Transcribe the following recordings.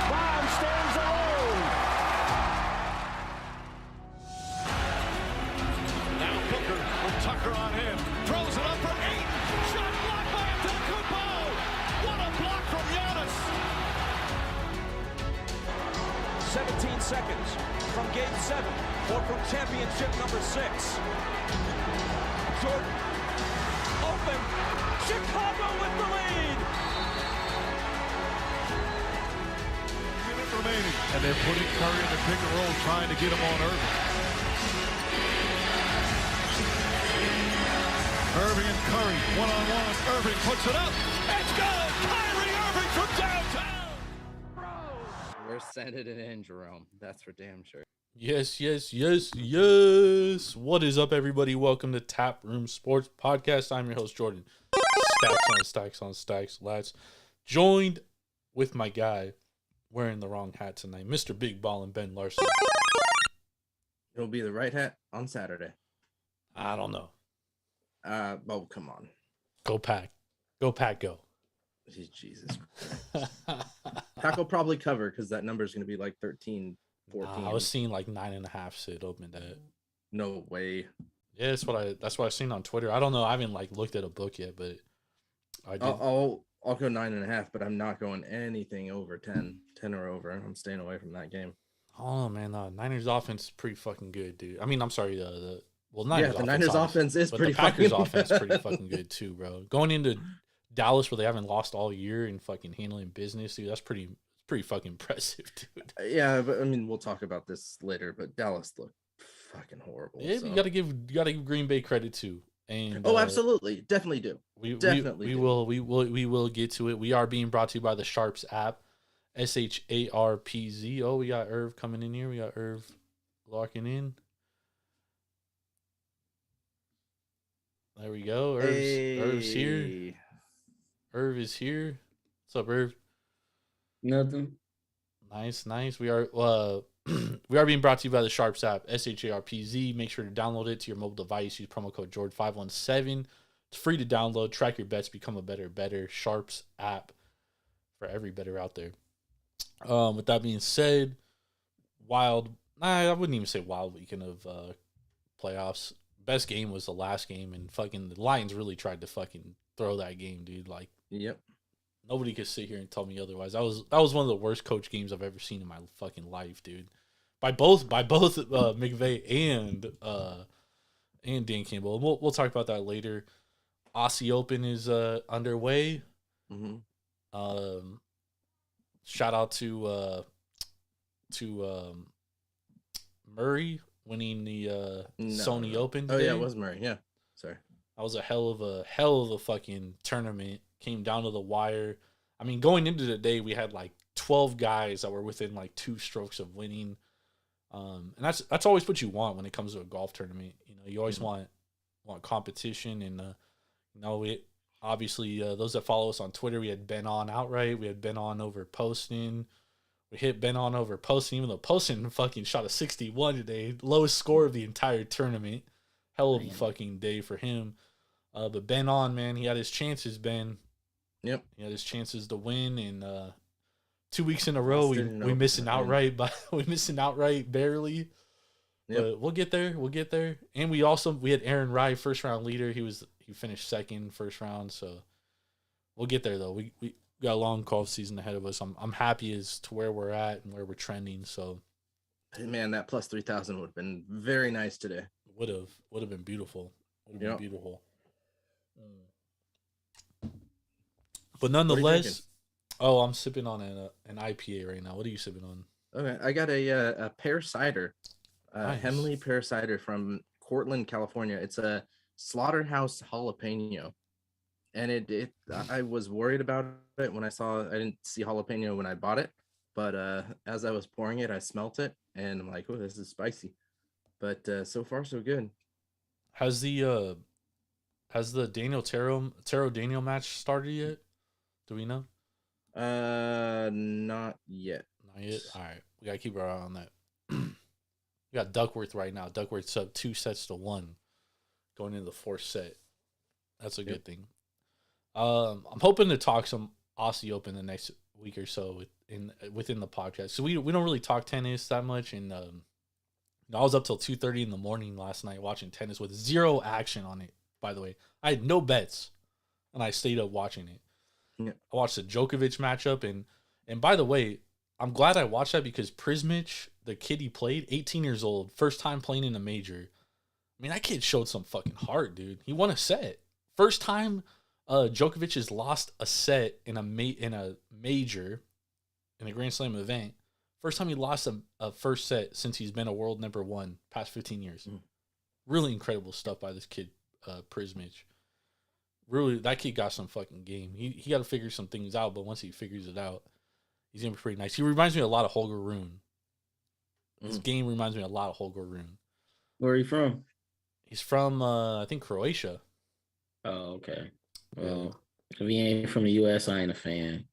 Bond stands alone. Now Booker with Tucker on him. Throws it up for 8. Shot blocked by Antetokounmpo. What a block from Giannis. 17 seconds from Game 7 or from championship number 6. Jordan, open. Chicago with the lead. Minute remaining. And they're putting Curry in the pick and roll, trying to get him on Irving. Irving and Curry, one-on-one. Irving puts it up. It's good. Kyrie Irving from downtown. We're sending it in, Jerome. That's for damn sure. Yes. What is up, everybody? Welcome to Tap Room Sports Podcast. I'm your host, Jordan. Stacks on stacks, lads. Joined with my guy wearing the wrong hat tonight, Mr. Big Ball and Ben Larson. It'll be the right hat on Saturday. I don't know. Oh, come on. Go Pack. Go Pack, go. Jesus Christ. Pack will probably cover because that number is going to be like 13, 14. I was seeing like 9.5 sit open that. No way. Yeah, that's what I've seen on Twitter. I don't know. I haven't like looked at a book yet, but I did. I'll go 9.5, but I'm not going anything over 10 or over. I'm staying away from that game. Oh man, Niners offense is pretty fucking good, dude. I mean, I'm sorry, the Niners offense is pretty the Packers fucking offense is pretty fucking good too, bro. Going into Dallas where they haven't lost all year and fucking handling business, dude, that's pretty fucking impressive, dude. Yeah, but I mean, we'll talk about this later, but Dallas looked fucking horrible. Yeah, so. you gotta give Green Bay credit too. And absolutely, definitely do. We will get to it. We are being brought to you by the Sharps app, SHARPZ. Oh, we got Irv coming in here. We got Irv locking in. There we go. Irv's here. Irv is here. What's up, Irv? Nothing. Nice. We are we are being brought to you by the Sharps app, SHARPZ. Make sure to download it to your mobile device. Use promo code Jord517. It's free to download. Track your bets. Become a better. Sharps app for every better out there. With that being said, I wouldn't even say wild weekend of playoffs. Best game was the last game, and fucking the Lions really tried to fucking throw that game, dude. Like, yep. Nobody could sit here and tell me otherwise. That was one of the worst coach games I've ever seen in my fucking life, dude. By both McVay and Dan Campbell. We'll talk about that later. Aussie Open is underway. Mm-hmm. Shout out to Murray winning the Sony Open today. Oh yeah, it was Murray. Yeah, sorry. That was a hell of a fucking tournament. Came down to the wire. I mean, going into the day, we had like 12 guys that were within like 2 strokes of winning. And that's always what you want when it comes to a golf tournament. You know, you always want competition, and it obviously those that follow us on Twitter, we had Ben on outright. We had Ben on over Poston. We hit Ben on over Poston, even though Poston fucking shot a 61 today, lowest score of the entire tournament. Hell of a fucking day for him. But Ben on, man, he had his chances, Ben. Yep. He had his chances to win, and 2 weeks in a row we missing outright, but we missing outright barely. Yep. But we'll get there. And we had Aaron Rye, first round leader. He finished second first round, so we'll get there though. We got a long golf season ahead of us. I'm happy as to where we're at and where we're trending. So, hey, man, that plus 3,000 would have been very nice today. Would have been beautiful. Been beautiful. But nonetheless, I'm sipping on an IPA right now. What are you sipping on? Okay, I got a pear cider, Nice. Hemley pear cider from Cortland, California. It's a slaughterhouse jalapeno, and I was worried about it when I didn't see jalapeno when I bought it, but as I was pouring it, I smelt it, and I'm like, oh, this is spicy. But so far so good. Has the Daniel Taro Daniel match started yet? Do we know? Not yet. Not yet. All right, we gotta keep our eye on that. We got Duckworth right now. Duckworth's up 2-1, going into the 4th set. That's a good thing. I'm hoping to talk some Aussie Open the next week or so within the podcast. So we don't really talk tennis that much, and I was up till 2:30 in the morning last night watching tennis with zero action on it. By the way, I had no bets, and I stayed up watching it. Yeah. I watched the Djokovic matchup, and by the way, I'm glad I watched that because Prismic, the kid he played, 18 years old, first time playing in a major. I mean, that kid showed some fucking heart, dude. He won a set. First time Djokovic has lost a set in a major, in a Grand Slam event. First time he lost a first set since he's been a world number one past 15 years. Really incredible stuff by this kid, Prismic. Really, that kid got some fucking game. He got to figure some things out, but once he figures it out, he's going to be pretty nice. He reminds me a lot of Holger Rune. His game reminds me a lot of Holger Rune. Where are you from? He's from, I think, Croatia. Oh, okay. Well, if he ain't from the U.S., I ain't a fan.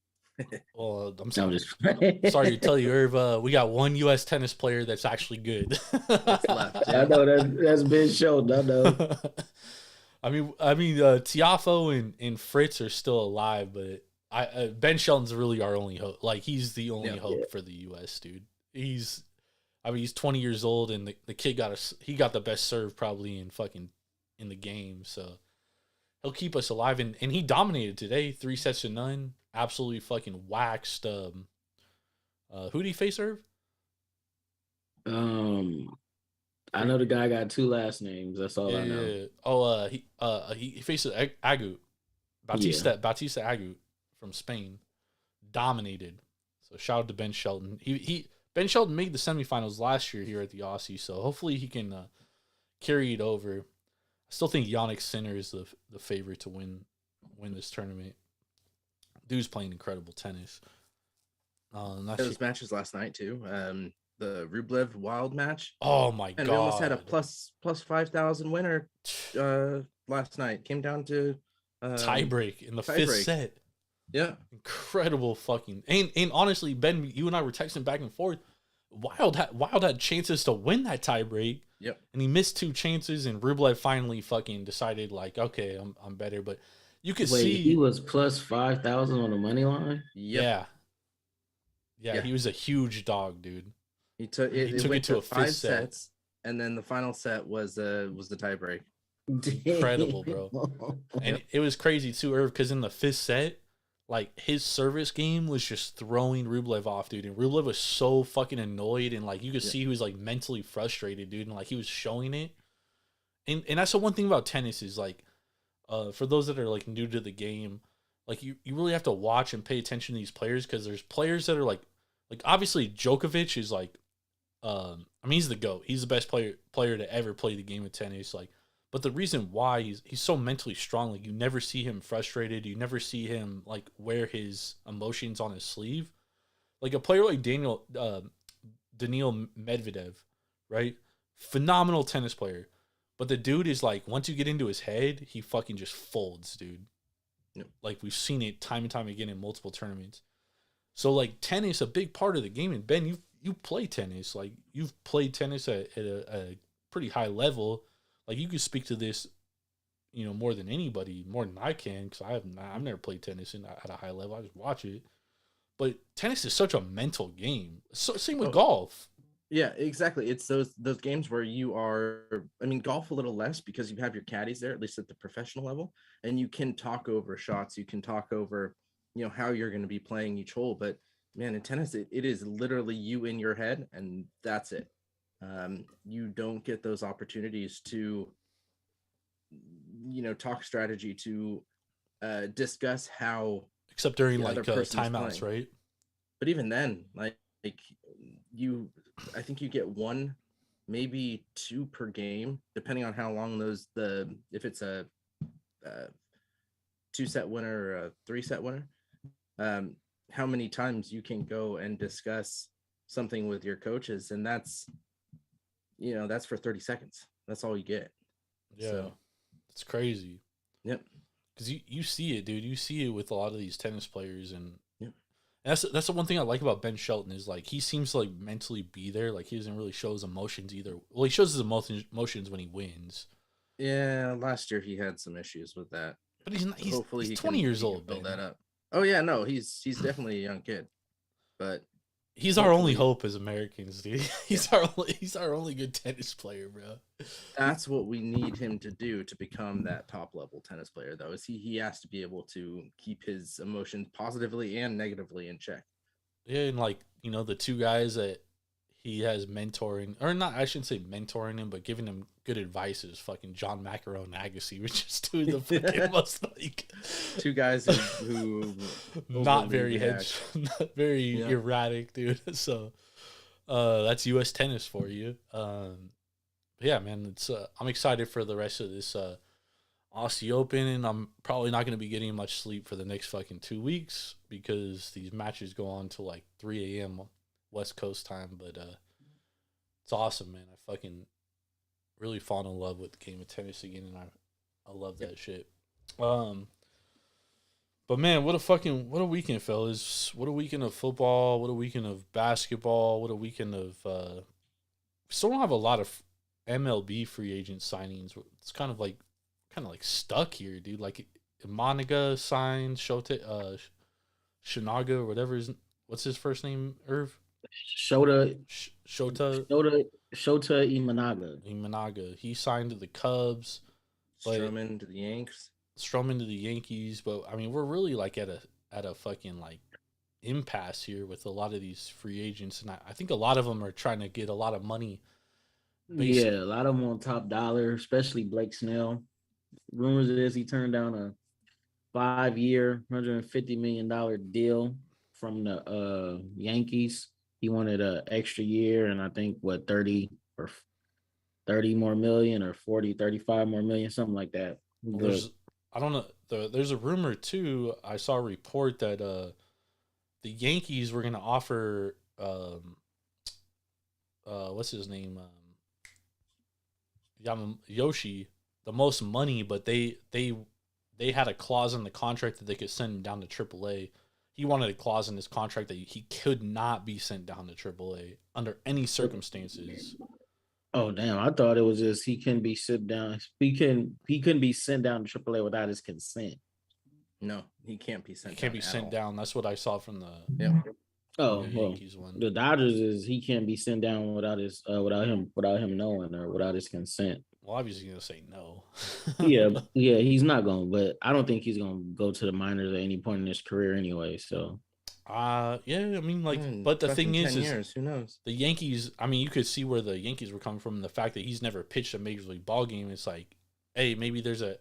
Well, I'm I'm sorry. just Sorry to tell you, Irv, we got one U.S. tennis player that's actually good. That's left. I know that's been shown. I know. I mean, Tiafo and Fritz are still alive, but Ben Shelton's really our only hope. Like, he's the only hope for the U.S., dude. He's 20 years old, and the kid got the best serve probably in the game. So he'll keep us alive, and he dominated today, 3-0. Absolutely fucking waxed. Who did he face, Irv? I know the guy got two last names. That's all I know. Yeah. Oh, he faced Agut. Batista Agut from Spain. Dominated. So shout out to Ben Shelton. Ben Shelton made the semifinals last year here at the Aussie, so hopefully he can carry it over. I still think Yannick Sinner is the favorite to win this tournament. Dude's playing incredible tennis. Those matches last night too. The Rublev Wild match. Oh my god! And we almost had a plus 5,000 winner last night. Came down to tiebreak in the fifth set. Yeah, incredible fucking and honestly, Ben, you and I were texting back and forth. Wild had chances to win that tiebreak. Yep. And he missed two chances, and Rublev finally fucking decided, like, okay, I'm better. But you could see he was plus 5,000 on the money line. Yep. Yeah, he was a huge dog, dude. He took it to 5 sets, and then the final set was the tiebreak. Incredible, bro. And it was crazy too, Irv, because in the fifth set, like, his service game was just throwing Rublev off, dude. And Rublev was so fucking annoyed, and like you could see he was like mentally frustrated, dude, and like he was showing it. And that's the one thing about tennis is, like, for those that are like new to the game, like you really have to watch and pay attention to these players, because there's players that are like obviously Djokovic is like, I mean, he's the GOAT. He's the best player to ever play the game of tennis. Like, but the reason why he's so mentally strong, like, you never see him frustrated. You never see him like wear his emotions on his sleeve. Like a player like Daniil Medvedev, right? Phenomenal tennis player. But the dude is like, once you get into his head, he fucking just folds, dude. Yep. Like, we've seen it time and time again in multiple tournaments. So like tennis, a big part of the game, and Ben, you play tennis. Like, you've played tennis at a pretty high level. Like, you could speak to this, you know, more than anybody, more than I can, because I've never played tennis at a high level. I just watch it. But tennis is such a mental game. So, same with golf. Yeah, exactly. It's those games where you are, I mean, golf a little less because you have your caddies there, at least at the professional level, and you can talk over shots. You can talk over, you know, how you're going to be playing each hole. But man, in tennis, it is literally you in your head, and that's it. You don't get those opportunities to, you know, talk strategy, to discuss how, except during like timeouts, right? But even then, like you, I think you get one, maybe two per game, depending on how long if it's a 2-set winner or a 3-set winner, how many times you can go and discuss something with your coaches, and that's for 30 seconds. That's all you get. Yeah, so, it's crazy. Yep. Because you see it, dude. You see it with a lot of these tennis players, and yep. That's the one thing I like about Ben Shelton is, like, he seems to like mentally be there. Like, he doesn't really show his emotions either. Well, he shows his emotions when he wins. Yeah, last year he had some issues with that. But he's not. Hopefully He's he 20 can, years he can old, build man. that up. Oh yeah, no, he's definitely a young kid, but He's our only hopefully hope as Americans, dude. He's our only good tennis player, bro. that's what we need him to do to become that top level tennis player. Though, is he has to be able to keep his emotions positively and negatively in check. Yeah, and like the two guys that he has mentoring, or not, I shouldn't say mentoring him, but giving him good advice is fucking John McEnroe and Agassi, which is two of the fucking most like Two guys who not overly very react. not very Yeah. erratic, dude. So that's US tennis for you. But yeah, man, it's I'm excited for the rest of this Aussie Open, and I'm probably not going to be getting much sleep for the next fucking 2 weeks because these matches go on till like 3 a.m. West Coast time. But it's awesome, man. I fucking really fallen in love with the game of tennis again, and I love that shit. But man, what a weekend, fellas! What a weekend of football! What a weekend of basketball! What a weekend of still don't have a lot of MLB free agent signings. It's kind of like stuck here, dude. Like Monaga signed Shinaga or whatever what's his first name? Irv Shota Shota Shota Imanaga. He signed to the Cubs, but Stroman to the Yanks. Stroman to the Yankees. But I mean, we're really like at a fucking like impasse here with a lot of these free agents, and I think a lot of them are trying to get a lot of money. Yeah, a lot of them on top dollar, especially Blake Snell. Rumors it is he turned down a 5-year, $150 million deal from the Yankees. He wanted an extra year, and I think 30 more million, or 40, 35 more million, something like that. Well, I don't know. There's a rumor too. I saw a report that the Yankees were going to offer what's his name, Yoshi, the most money, but they had a clause in the contract that they could send him down to AAA. He wanted a clause in his contract that he could not be sent down to AAA under any circumstances. Oh damn! I thought it was just he couldn't be sent down. He couldn't be sent down to AAA without his consent. No, he can't be sent. He can't be sent down. That's what I saw from the Yankees one. The Dodgers is he can't be sent down without his without him knowing, or without his consent. Well, obviously he's gonna say no. yeah, he's not going. But I don't think he's gonna go to the minors at any point in his career anyway. So, yeah, I mean, like, but the thing is years, who knows? The Yankees. I mean, you could see where the Yankees were coming from. The fact that he's never pitched a major league ball game. It's like, hey, maybe there's a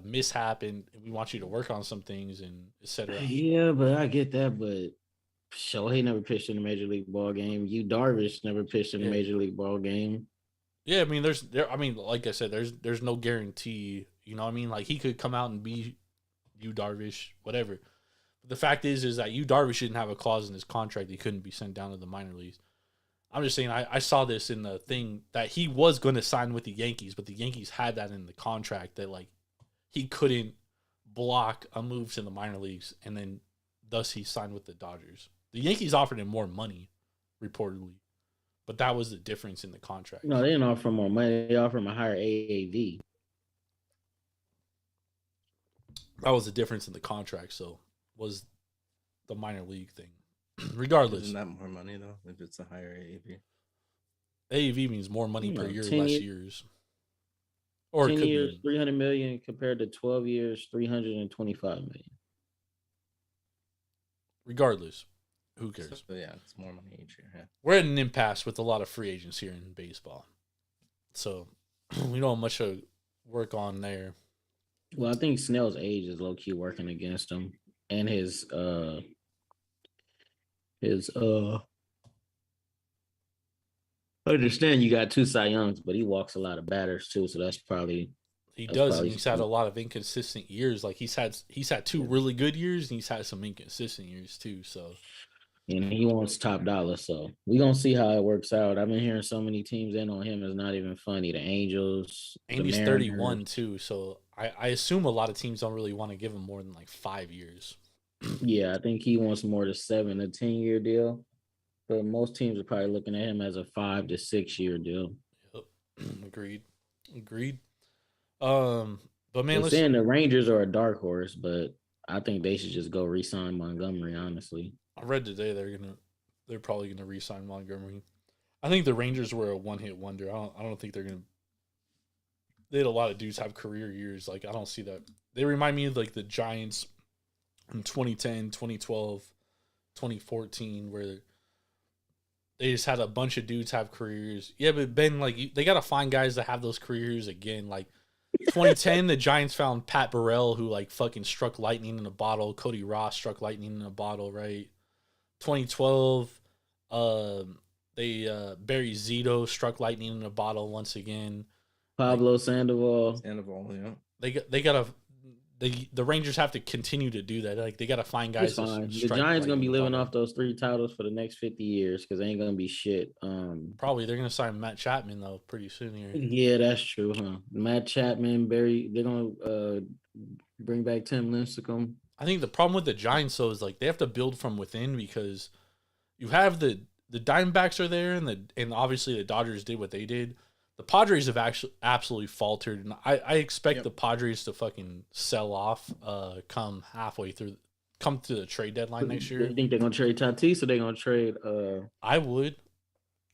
mishap, and we want you to work on some things, and etc. Yeah, but I get that. But Shohei never pitched in a major league ball game. Yu Darvish never pitched in a major league ball game. Yeah, I mean, I mean, like I said, there's no guarantee. You know what I mean? Like, he could come out and be Yu Darvish, whatever. But the fact is that Yu Darvish didn't have a clause in his contract he couldn't be sent down to the minor leagues. I'm just saying, I saw this in the thing that he was going to sign with the Yankees, but the Yankees had that in the contract that, like, he couldn't block a move to the minor leagues, and then thus he signed with the Dodgers. The Yankees offered him more money, reportedly, but that was the difference in the contract. No, they didn't offer him more money. They offered him a higher AAV. That was the difference in the contract. So was the minor league thing. Regardless, isn't that more money though? If it's a higher AAV, AAV means more money per year, less years. Or 10 years, $300 million compared to 12 years, $325 million. Regardless, who cares? So, yeah, it's more money each year. Yeah. We're at an impasse with a lot of free agents here in baseball, so we don't have much to work on there. Well, I think Snell's age is low key working against him, and his I understand you got 2 Cy Youngs, but he walks a lot of batters too, so that's probably he does, and he's had a lot of inconsistent years. Like he's had 2 really good years, and he's had some inconsistent years too. So, and he wants top dollar, so we gonna see how it works out. I've been hearing so many teams in on him. It's not even funny. The Angels, and he's 31 too, so I assume a lot of teams don't really want to give him more than like 5 years. Yeah, I think he wants more to 7 to 10-year deal. But most teams are probably looking at him as a 5 to 6 year deal. Yep. Agreed. But man, They're saying the Rangers are a dark horse, but I think they should just go re-sign Montgomery. Honestly, I read today they're probably gonna re-sign Montgomery. I think the Rangers were a one-hit wonder. I don't think they're gonna. They had a lot of dudes have career years. Like I don't see that. They remind me of like the Giants in 2010, 2012, 2014, where they just had a bunch of dudes have careers. Yeah, but Ben, like they gotta find guys that have those careers again. Like 2010, the Giants found Pat Burrell, who like fucking struck lightning in a bottle. Cody Ross struck lightning in a bottle, right? 2012, Barry Zito struck lightning in a bottle once again. Pablo Sandoval. Yeah. They gotta the Rangers have to continue to do that. Like they gotta find guys. The Giants gonna be living off those 3 titles for the next 50 years because they ain't gonna be shit. Probably they're gonna sign Matt Chapman though pretty soon here. Yeah, that's true, huh? Matt Chapman, Barry. They're gonna bring back Tim Lincecum. I think the problem with the Giants though is like they have to build from within because you have the Diamondbacks are there and obviously the Dodgers did what they did. The Padres have actually absolutely faltered, and I expect the Padres to fucking sell off come to the trade deadline next year. You think they're gonna trade Tatis or they're gonna trade? I would.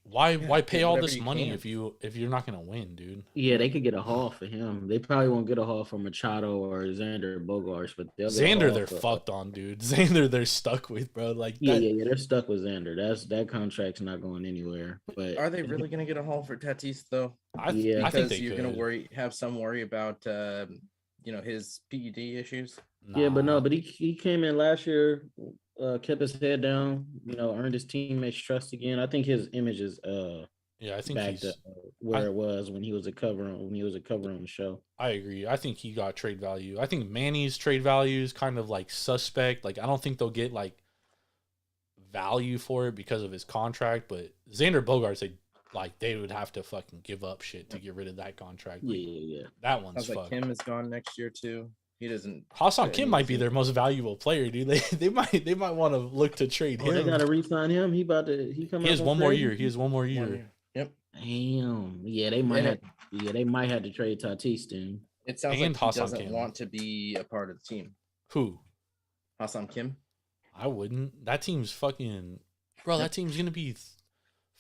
Why pay all this money if you're not gonna win, dude? Yeah, they could get a haul for him. They probably won't get a haul for Machado or Xander Bogaerts, but Xander they're fucked on, dude. Xander they're stuck with, bro. Like yeah, they're stuck with Xander. That contract's not going anywhere. But are they really gonna get a haul for Tatis though? I think you're gonna have some worry about his PED issues. Nah. Yeah, but he came in last year. Kept his head down, earned his teammates' trust again. I think his image is I think back to where it was when he was a cover on the show. I agree. I think he got trade value. I think Manny's trade value is kind of like suspect. Like I don't think they'll get like value for it because of his contract, but Xander Bogaerts they would have to fucking give up shit to get rid of that contract. Like, yeah. That one's fucked. Like Kim is gone next year too. He doesn't. Ha-Seong Kim might be their most valuable player, dude. They might want to look to trade him. They gotta re-sign him. He has one more year. He has one more year. Yep. Damn. Yeah, they might have to trade Tatis then. It sounds like he doesn't want to be a part of the team. Who? Ha-Seong Kim. I wouldn't. That team's fucking bro. That team's gonna be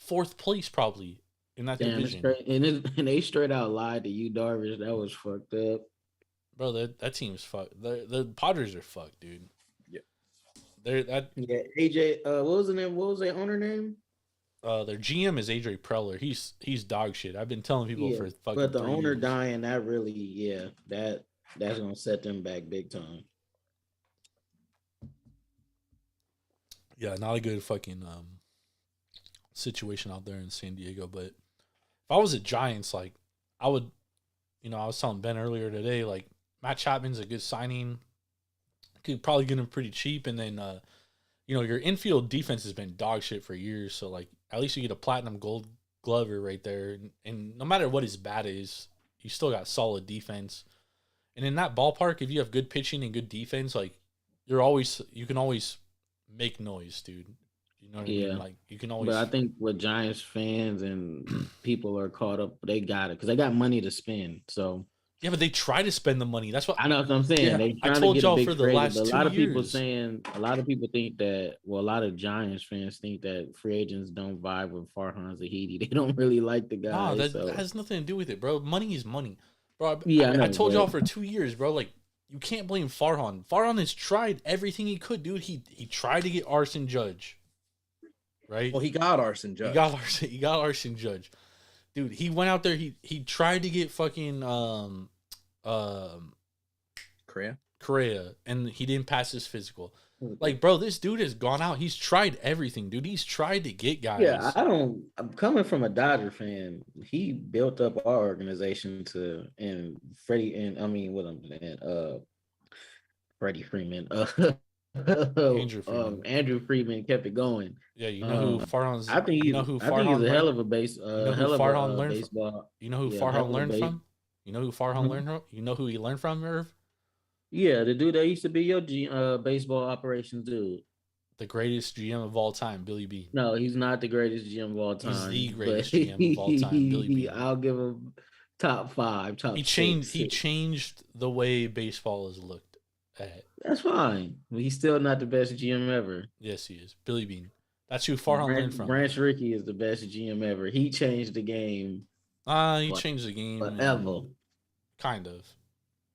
4th place probably in that division. And they straight out lied to you, Darvish. That was fucked up. Bro, that team's fucked. The Padres are fucked, dude. Yeah. AJ. What was the name? What was their owner name? Their GM is AJ Preller. He's dog shit. I've been telling people for fucking. But the 3 owner years. dying, that really, that's gonna set them back big time. Yeah, not a good fucking situation out there in San Diego. But if I was a Giants, like I would, I was telling Ben earlier today, like Matt Chapman's a good signing. Could probably get him pretty cheap, and then your infield defense has been dog shit for years. So like at least you get a platinum gold glover right there, and no matter what his bat is, you still got solid defense. And in that ballpark, if you have good pitching and good defense, like you can always make noise, dude. You know what I mean? Like you can always. But I think with Giants fans and people are caught up, they got it because they got money to spend. So yeah, but they try to spend the money. That's what I know. What I'm saying. Yeah, they I told to get y'all a big for the trade, last 2 years. A lot of people think that. Well, a lot of Giants fans think that free agents don't vibe with Farhan Zahidi. They don't really like the guy. No, that has nothing to do with it, bro. Money is money, bro. Yeah, I told y'all for 2 years, bro. Like you can't blame Farhan. Farhan has tried everything he could, dude. He tried to get Arson Judge, right? Well, he got Arson Judge. He got Arson Judge, dude. He went out there. He tried to get fucking Correa, and he didn't pass his physical. Like, bro, this dude has gone out. He's tried everything, dude. He's tried to get guys. Yeah, I'm coming from a Dodger fan. He built up our organization Freddie Freeman. Andrew Freeman kept it going. Yeah, you know who Farhan's. I think he's a hell of a baseball. You know who Farhan learned from? You know who Farhan learned from? You know who he learned from, Irv? Yeah, the dude that used to be your baseball operations dude. The greatest GM of all time, Billy B. No, he's not the greatest GM of all time. He's the greatest GM of all time, Billy B. I'll give him top 5, top He 6. changed the way baseball is looked at. That's fine. But he's still not the best GM ever. Yes, he is. Billy Bean. That's who Farhan learned from. Branch Rickey is the best GM ever. He changed the game. He changed the game. Forever. Kind of.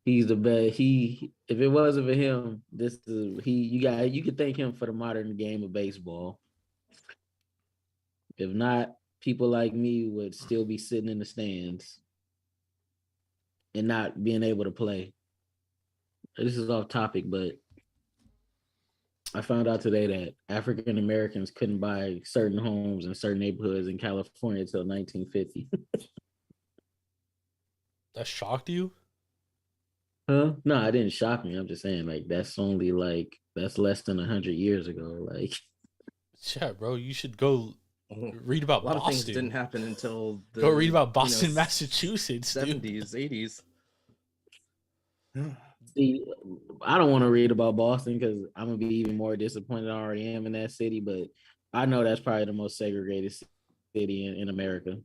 He's the best. If it wasn't for him, you could thank him for the modern game of baseball. If not, people like me would still be sitting in the stands and not being able to play. This is off topic, but I found out today that African Americans couldn't buy certain homes in certain neighborhoods in California until 1950. That shocked you? Huh? No, it didn't shock me. I'm just saying, like, that's less than 100 years ago. Like, yeah, bro, you should go read about a lot Boston. of things didn't happen until go read about Boston, Massachusetts, 70s, 80s. see, I don't want to read about Boston because I'm gonna be even more disappointed than I already am in that city. But I know that's probably the most segregated city in America.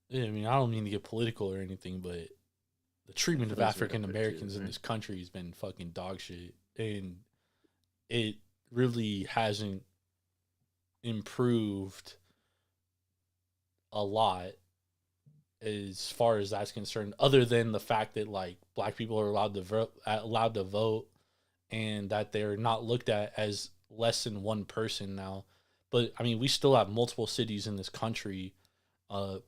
Yeah, I mean, I don't mean to get political or anything, but the treatment of African Americans in this country has been fucking dog shit, and it really hasn't improved a lot as far as that's concerned, other than the fact that like black people are allowed to vote and that they're not looked at as less than one person now. But I mean, we still have multiple cities in this country,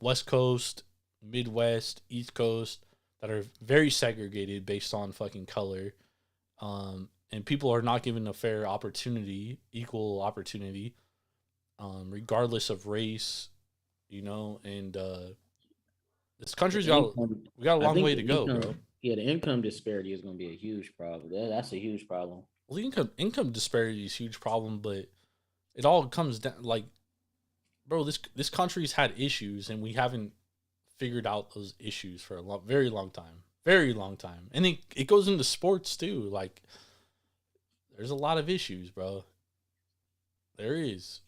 West Coast, Midwest, East Coast, that are very segregated based on fucking color. And people are not given a fair opportunity, equal opportunity, regardless of race, and this country's we got a long way to go, bro. Yeah, the income disparity is going to be a huge problem. That's a huge problem. Well, income disparity is a huge problem, but it all comes down, like, bro, this country's had issues, and we haven't figured out those issues for a very long time. And it goes into sports too. Like, there's a lot of issues, bro. There is.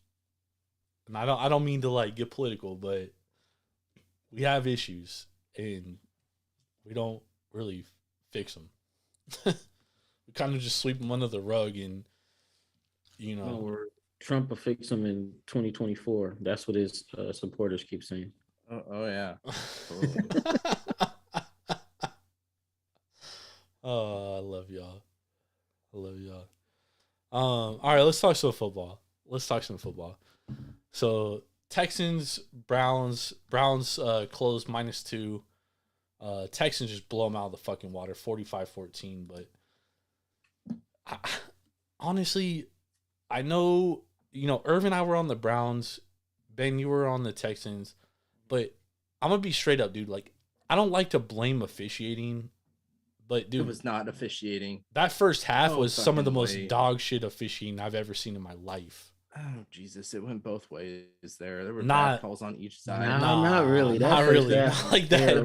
And I don't mean to like get political, but we have issues and we don't really fix them. We kind of just sweep them under the rug, and or Trump will fix them in 2024. That's what his supporters keep saying. Oh yeah. Oh, I love y'all. All right, let's talk some football. So Texans, Browns closed -2. Texans just blow them out of the fucking water, 45-14. But honestly, I know, Irv and I were on the Browns. Ben, you were on the Texans. But I'm going to be straight up, dude. Like, I don't like to blame officiating. But, dude, it was not officiating. That first half was some of the most dog shit officiating I've ever seen in my life. Oh, Jesus. It went both ways there. There were Not- bad calls on each side. Not really. Not really. Not like that.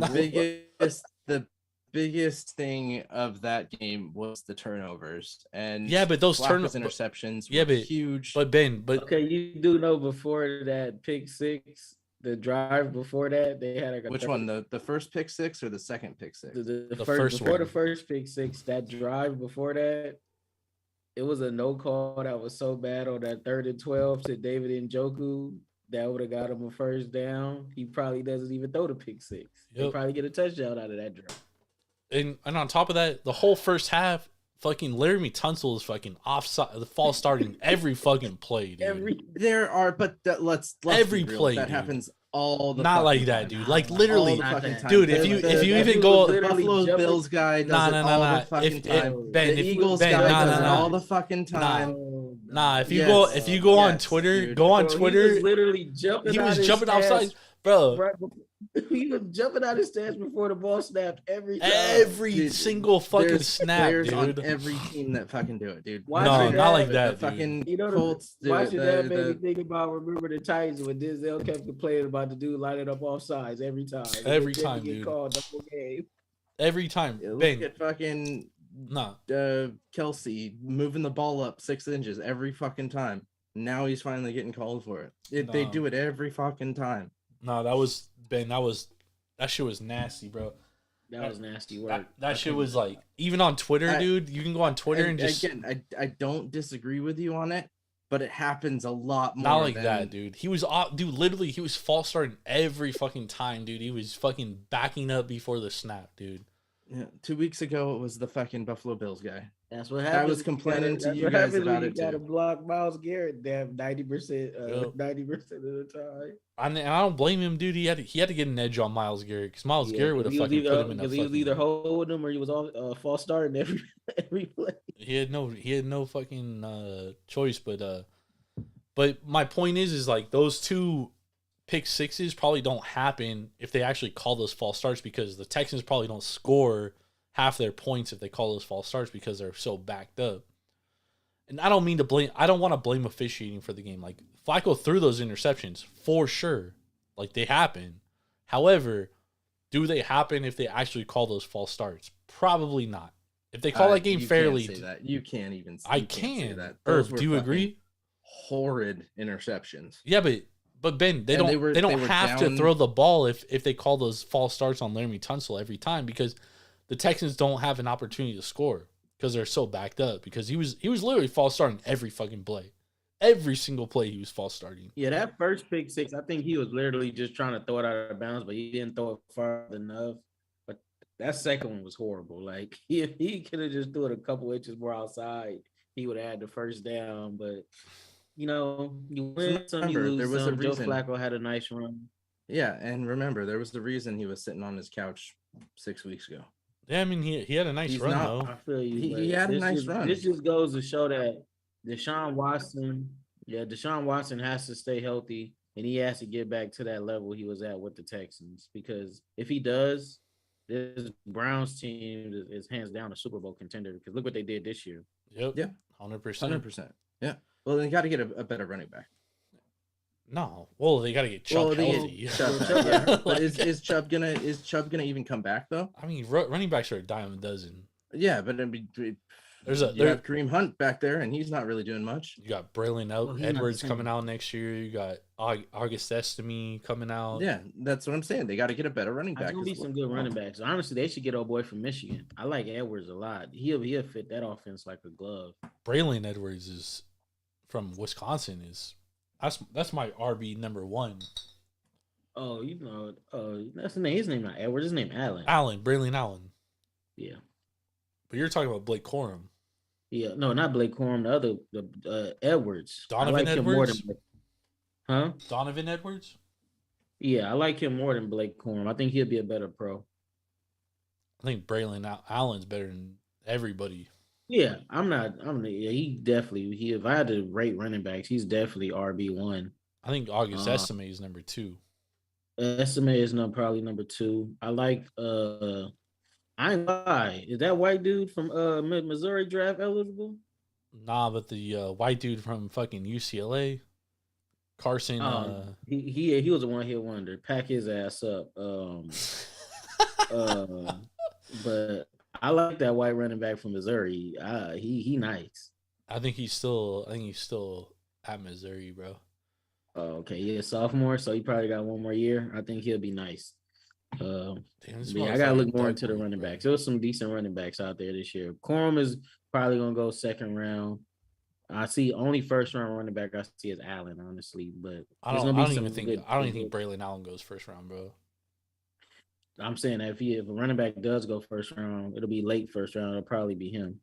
The biggest thing of that game was the turnovers. And Yeah, but those Flacco's interceptions were huge. But Ben, okay, you do know before that pick six, the drive before that, they had like a Which one? The first pick six or the second pick six? The first before one. the first pick six, that drive before that, it was a no call that was so bad on that 3rd and 12 to David Njoku that would have got him a first down. He probably doesn't even throw the pick six. He'll probably get a touchdown out of that drive. And on top of that, the whole first half, fucking Laramie Tunsil is fucking offside, the false starting every fucking play, dude. Let's every be real. play, that dude. happens all the not like fucking that, time. dude. Like literally, All the fucking time. dude. If you even go, the Buffalo Bills guy does it all the fucking time. Ben, the Eagles guy does it all the fucking time. Nah, if you go on Twitter, dude. go on Twitter. He was literally jumping. He was jumping outside, outside, bro. right he was jumping out his stance before the ball snapped every time. Every single fucking There's snap, players dude. on every team that fucking do it, dude. No, not like that, The dude. fucking Colts do it. watching that made me think about remember the Titans when Denzel kept complaining about the dude lining up off sides every time. Every time, get dude. Called the whole game. Every time, Look Ben. at fucking Kelsey moving the ball up 6 inches every fucking time. Now he's finally getting called for it. They do it every fucking time. No, that was Ben. That was That shit was nasty, bro. That was nasty work. That shit was like, even on Twitter, dude. You can go on Twitter and just again, I don't disagree with you on it, but it happens a lot more. not like that, dude. He was dude. Literally, he was false starting every fucking time, dude. He was fucking backing up before the snap, dude. Yeah, 2 weeks ago it was the fucking Buffalo Bills guy. That's what happened. I was complaining to you guys about it You got to too. block Myles Garrett. Damn, 90%, Yep. 90% of the time. I don't blame him, dude. He had to get an edge on Myles Garrett because Myles Garrett would have fucking put him in a Because he was either holding him or he was all false starting every play. He had no fucking choice, but my point is like those two pick sixes probably don't happen if they actually call those false starts, because the Texans probably don't score half their points if they call those false starts because they're so backed up. And I don't want to blame officiating for the game. Like, Flacco threw those interceptions for sure. Like, they happen. However, do they happen if they actually call those false starts? Probably not. If they call that game fairly, can't say that. You can't even. I Say can. that. Irv, Were do you fucking agree? Horrid interceptions. Yeah, but Ben, they And don't were have to down- throw the ball if they call those false starts on Laramie Tunsil every time, because the Texans don't have an opportunity to score because they're so backed up. Because he was literally false starting every fucking play, every single play he was false starting. Yeah, that first pick six, I think he was literally just trying to throw it out of bounds, but he didn't throw it far enough. But that second one was horrible. Like, if he could have just threw it a couple inches more outside, he would have had the first down. But you win some, you Remember, lose there was a some. Joe reason. Flacco had a nice run. Yeah, and remember, there was the reason he was sitting on his couch 6 weeks ago. Yeah, I mean he had a nice He's run not- though. I feel you. He but had a this nice just- run. This just goes to show that Deshaun Watson has to stay healthy, and he has to get back to that level he was at with the Texans. Because if he does, this Browns team is hands down a Super Bowl contender. Because look what they did this year. Yep. Yeah. 100%. 100%. Yeah. Well, they got to get a better running back. No. Well, they got to get Chubb they get healthy. Chubb, yeah. But is Chubb gonna even come back though? I mean, running backs are a dime a dozen. Yeah, but I mean, You you have Kareem Hunt back there, and he's not really doing much. got Braylon Well, he's not Edwards the same. coming out next year. You got August Estime coming out. Yeah, that's what I'm saying. They got to get a better running There's back. gonna be some good running backs. Honestly, they should get old boy from Michigan. I like Edwards a lot. He'll fit that offense like a glove. Braylon Edwards is from Wisconsin. That's my RB number one. Oh, that's his name. His name not Edwards. His name Allen. Braylon Allen. Yeah. But you're talking about Blake Corum. Yeah, no, not Blake Corum. The Edwards. Donovan him more Edwards? than, huh? Donovan Edwards. Yeah, I like him more than Blake Corum. I think he'll be a better pro. I think Braylon Allen's better than everybody. Yeah, he definitely. If I had to rate running backs, he's definitely RB1. I think August Estime is number 2. Estime is probably number 2. I like I ain't lie. Is that white dude from Missouri draft eligible? Nah, but the white dude from fucking UCLA, Carson. He was a one-hit wonder. Pack his ass up. But I like that white running back from Missouri. He nice. I think he's still at Missouri, bro. Oh, okay, yeah, sophomore, so he probably got one more year. I think he'll be nice. Damn, I gotta look more into the running backs. There was some decent running backs out there this year. Corum is probably gonna go second round. I see only first round running back I see is Allen, honestly. But I don't even think Braylon Allen goes first round, bro. I'm saying that if a running back does go first round, it'll be late first round. It'll probably be him.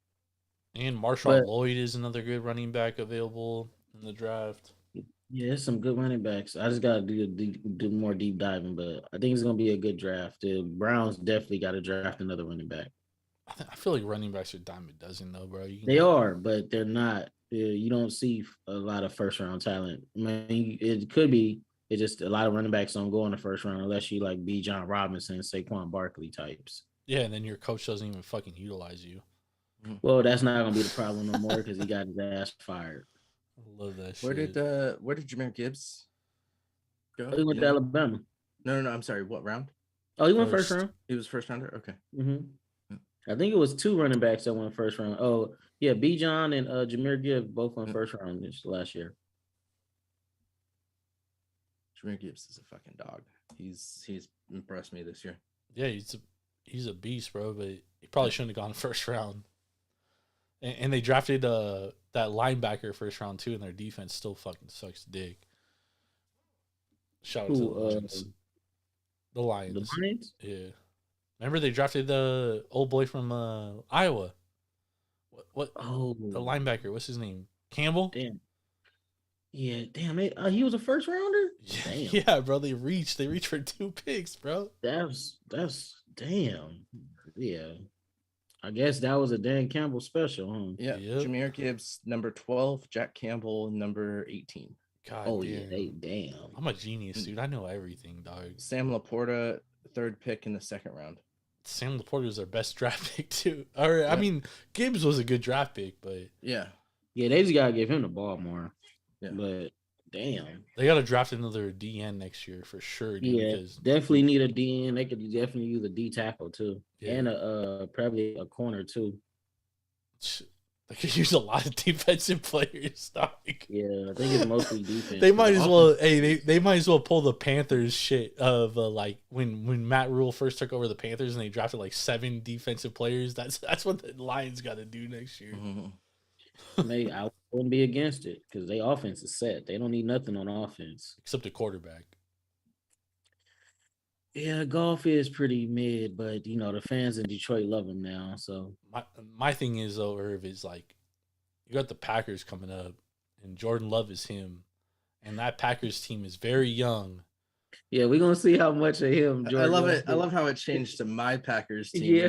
And Marshawn Lloyd is another good running back available in the draft. Yeah, there's some good running backs. I just gotta do more deep diving, but I think it's gonna be a good draft. The Browns definitely got to draft another running back. I feel like running backs are dime a dozen, though, bro. They are, but they're not. You don't see a lot of first round talent. I mean, it could be. It's just a lot of running backs don't go in the first round unless you like B. John Robinson, Saquon Barkley types. Yeah, and then your coach doesn't even fucking utilize you. Well, that's not gonna be the problem no more because he got his ass fired. I love that shit. Where did Jahmyr Gibbs go? He went to Alabama. No. I'm sorry. What round? Oh, he went first round. He was first rounder. Okay. Mm-hmm. I think it was 2 running backs that went first round. Oh, yeah, B. John and Jahmyr Gibbs both went first round this last year. Jahmyr Gibbs is a fucking dog. He's impressed me this year. Yeah, he's a beast, bro. But he probably shouldn't have gone first round. And they drafted that linebacker first round too, and their defense still fucking sucks dick. Shout out to the Lions. The Lions. The Lions? Yeah. Remember they drafted the old boy from Iowa. What? Oh, The linebacker. What's his name? Campbell. damn. Yeah, damn it. He was a first rounder. Damn. Yeah, bro. They reached for 2 picks, bro. That's damn. Yeah. I guess that was a Dan Campbell special, huh? Yeah. Yep. Jahmyr Gibbs, number 12. Jack Campbell, number 18. God Oh damn. yeah, damn. I'm a genius, dude. I know everything, dog. Sam Laporta, 3rd pick in the 2nd round. Sam Laporta was their best draft pick too. Or I mean, Gibbs was a good draft pick, but Yeah. Yeah, they just gotta give him the ball more. Yeah. But damn. they got to draft another DN next year for sure. Dude, Yeah, because definitely need a DN. They could definitely use a D tackle too. Yeah. And a probably a corner too. they could use a lot of defensive players. Dog. Yeah, I think it's mostly defense. They might as well. Hey, they might as well pull the Panthers shit of like when Matt Rule first took over the Panthers and they drafted like 7 defensive players. That's what the Lions got to do next year. Maybe I wouldn't be against it because their offense is set. They don't need nothing on offense. Except the quarterback. Yeah, golf is pretty mid, but you know the fans in Detroit love him now. So My thing is though, Irv, is like you got the Packers coming up, and Jordan Love is him, and that Packers team is very young. yeah, we're gonna see how much of him. I Jordan love Love it. I is. love how it changed to my Packers team. Yeah,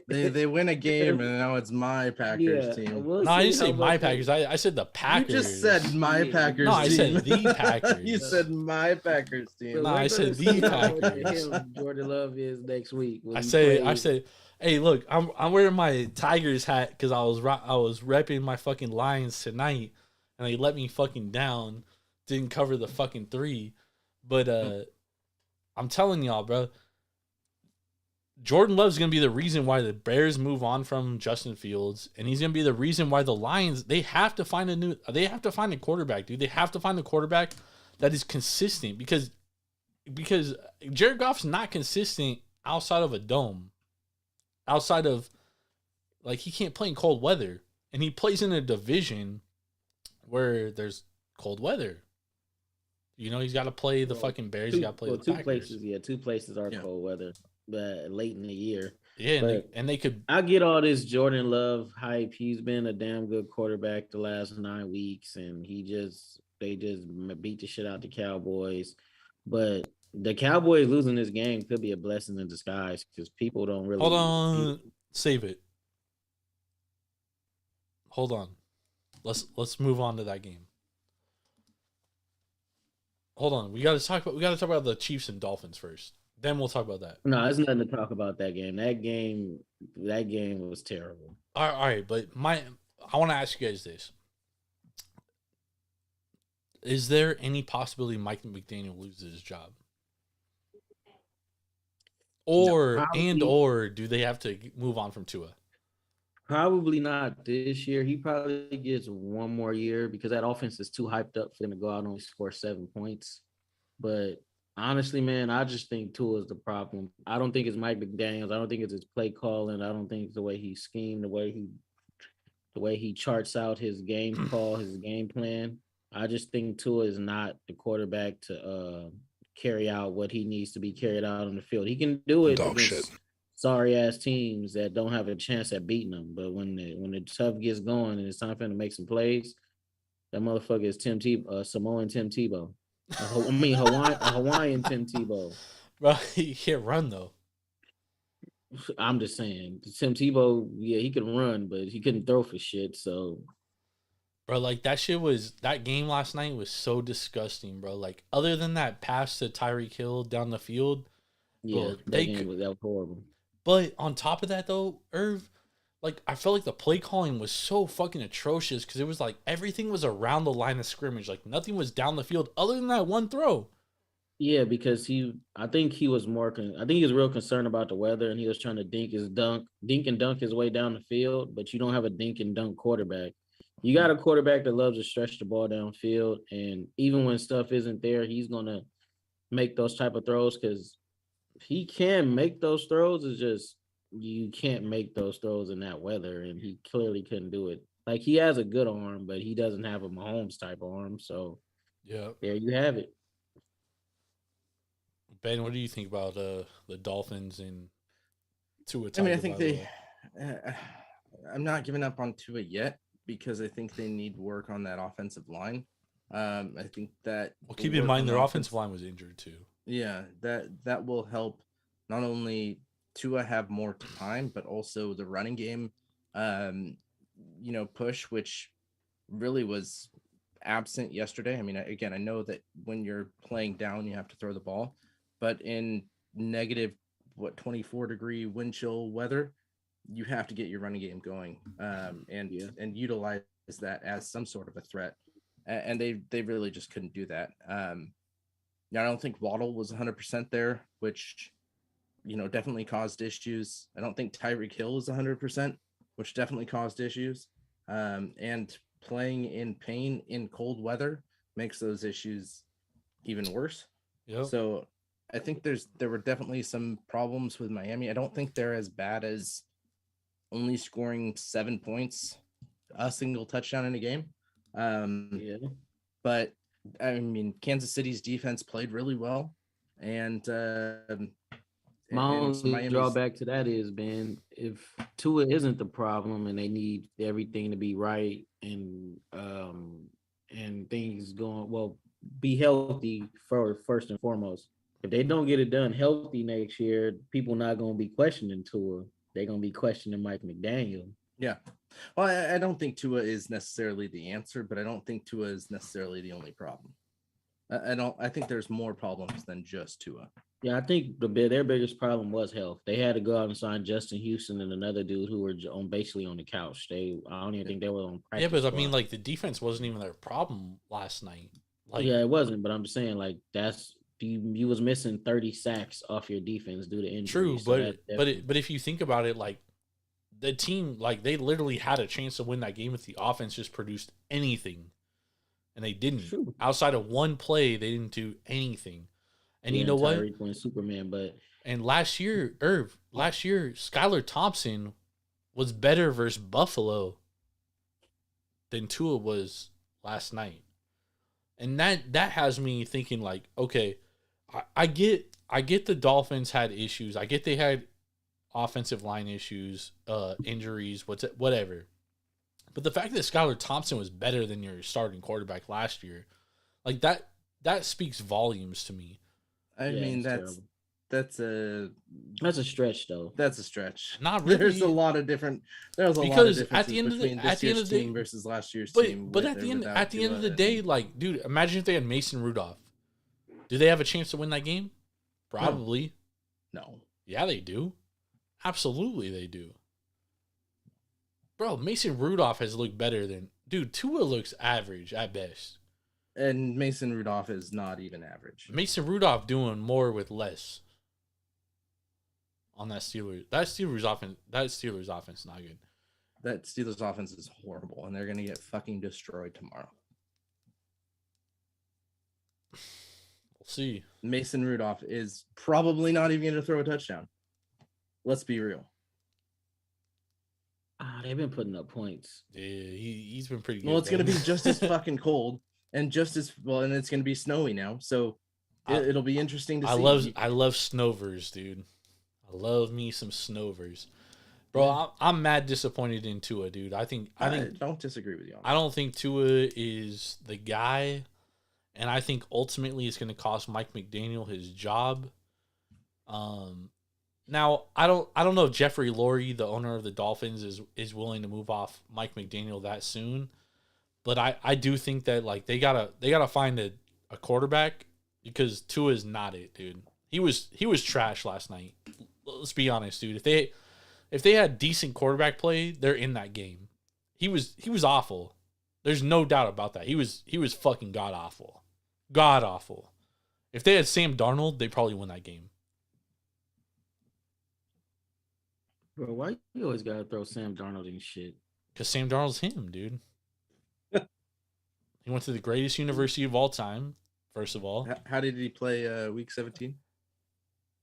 Now. They win a game and now it's my Packers team. we'll No, I see didn't say how my much- Packers. I said the You Packers. just said my Yeah. Packers No, I team. said the Packers. You said my Packers team. So Nah, we're I said gonna see the how much of Packers. him Jordan Love is next week. when I he said, plays. hey, look, I'm wearing my Tigers hat because I was repping my fucking Lions tonight, and they let me fucking down. Didn't cover the fucking 3, but I'm telling y'all, bro. Jordan Love's gonna be the reason why the Bears move on from Justin Fields, and he's gonna be the reason why the Lions they have to find a quarterback, dude. They have to find a quarterback that is consistent because Jared Goff's not consistent outside of a dome. Outside of like he can't play in cold weather. And he plays in a division where there's cold weather. You know, he's got to play the fucking Bears. He's got to play the Packers. Places. Yeah, 2 places are cold weather, but late in the year. Yeah, But and they could. I get all this Jordan Love hype. He's been a damn good quarterback the last 9 weeks, and they just beat the shit out the Cowboys. But the Cowboys losing this game could be a blessing in disguise because people don't really Hold on, save it. Hold on, let's move on to that game. Hold on, we got to talk about the Chiefs and Dolphins first. Then we'll talk about that. No, there's nothing to talk about that game. That game was terrible. All right, but I want to ask you guys this: is there any possibility Mike McDaniel loses his job, or do they have to move on from Tua? Probably not this year. He probably gets 1 more year because that offense is too hyped up for him to go out and only score 7 points. But honestly, man, I just think Tua is the problem. I don't think it's Mike McDaniels. I don't think it's his play calling. I don't think it's the way he schemed, the way he charts out his game call, his game plan. I just think Tua is not the quarterback to carry out what he needs to be carried out on the field. He can do it against sorry ass teams that don't have a chance at beating them. But when the tough gets going and it's time for him to make some plays, that motherfucker is Samoan Tim Tebow. Hawaiian Tim Tebow. Bro, he can't run though. I'm just saying, Tim Tebow, yeah, he could run, but he couldn't throw for shit. So, bro, like that game last night was so disgusting, bro. Like other than that pass to Tyreek Hill down the field, yeah, bro, that was horrible. But on top of that, though, Irv, like I felt like the play calling was so fucking atrocious because it was like everything was around the line of scrimmage, like nothing was down the field other than that one throw. Yeah, because I think he was real concerned about the weather, and he was trying to dink and dunk his way down the field. But you don't have a dink and dunk quarterback. You got a quarterback that loves to stretch the ball downfield, and even when stuff isn't there, he's gonna make those type of throws because he can make those throws. It's just you can't make those throws in that weather, and he clearly couldn't do it. Like he has a good arm, but he doesn't have a Mahomes type arm. So Yeah. there you have it. Ben, what do you think about the Dolphins and Tua? I mean, I think they. I'm not giving up on Tua yet because I think they need work on that offensive line. I think that. Well, keep in mind their offensive line was injured too. Yeah, that will help not only Tua have more time, but also the running game, push, which really was absent yesterday. I mean, again, I know that when you're playing down, you have to throw the ball, but in negative 24-degree wind chill weather, you have to get your running game going, and utilize that as some sort of a threat, and they really just couldn't do that. I don't think Waddle was 100% there, which definitely caused issues. I don't think Tyreek Hill is 100%, which definitely caused issues. And playing in pain in cold weather makes those issues even worse. Yep. So I think there were definitely some problems with Miami. I don't think they're as bad as only scoring 7 points, a single touchdown in a game. But I mean, Kansas City's defense played really well, and my only drawback to that is, Ben, if Tua isn't the problem and they need everything to be right and things be healthy first and foremost. If they don't get it done healthy next year, people not going to be questioning Tua. They're going to be questioning Mike McDaniel. Yeah. Well, I don't think Tua is necessarily the answer, but I don't think Tua is necessarily the only problem. I think there's more problems than just Tua. Yeah, I think their biggest problem was health. They had to go out and sign Justin Houston and another dude who were basically on the couch. I don't even think they were on practice. Yeah, but squad. I mean, like the defense wasn't even their problem last night. Like, yeah, it wasn't. But I'm saying like you was missing 30 sacks off your defense due to injury. True, but if you think about it, like the team, like they literally had a chance to win that game if the offense just produced anything, and they didn't. True. Outside of one play, they didn't do anything. And you know what? Superman, and last year, Skylar Thompson was better versus Buffalo than Tua was last night, and that has me thinking like, okay, I get the Dolphins had issues. I get they had offensive line issues, injuries, whatever. But the fact that Skylar Thompson was better than your starting quarterback last year, like that speaks volumes to me. I mean, that's a stretch though. That's a stretch. Not really. There's a lot of differences at the end of the day team versus last year's team. But at the end of the day, like, dude, imagine if they had Mason Rudolph. Do they have a chance to win that game? Probably. No. Yeah, they do. Absolutely, they do. Bro, Mason Rudolph has looked better than Tua looks average at best. And Mason Rudolph is not even average. Mason Rudolph doing more with less on that Steelers. That Steelers offense is not good. That Steelers offense is horrible, and they're going to get fucking destroyed tomorrow. We'll see. Mason Rudolph is probably not even going to throw a touchdown. Let's be real. They've been putting up points. Yeah, he's been pretty good. Well, it's going to be just as fucking cold. And just as well, and it's going to be snowy now, so it'll be interesting to see. I love snovers, dude. I love me some snovers, bro. I'm mad disappointed in Tua, dude. I don't disagree with you. I don't think Tua is the guy, and I think ultimately it's going to cost Mike McDaniel his job. Now I don't know if Jeffrey Lurie, the owner of the Dolphins, is willing to move off Mike McDaniel that soon. But I do think that like they gotta find a quarterback because Tua is not it, dude. He was trash last night. Let's be honest, dude. If they had decent quarterback play, they're in that game. He was awful. There's no doubt about that. He was fucking god awful. God awful. If they had Sam Darnold, they probably win that game. Bro, why you always gotta throw Sam Darnold in shit? Because Sam Darnold's him, dude. He went to the greatest university of all time First of all, How did he play week 17?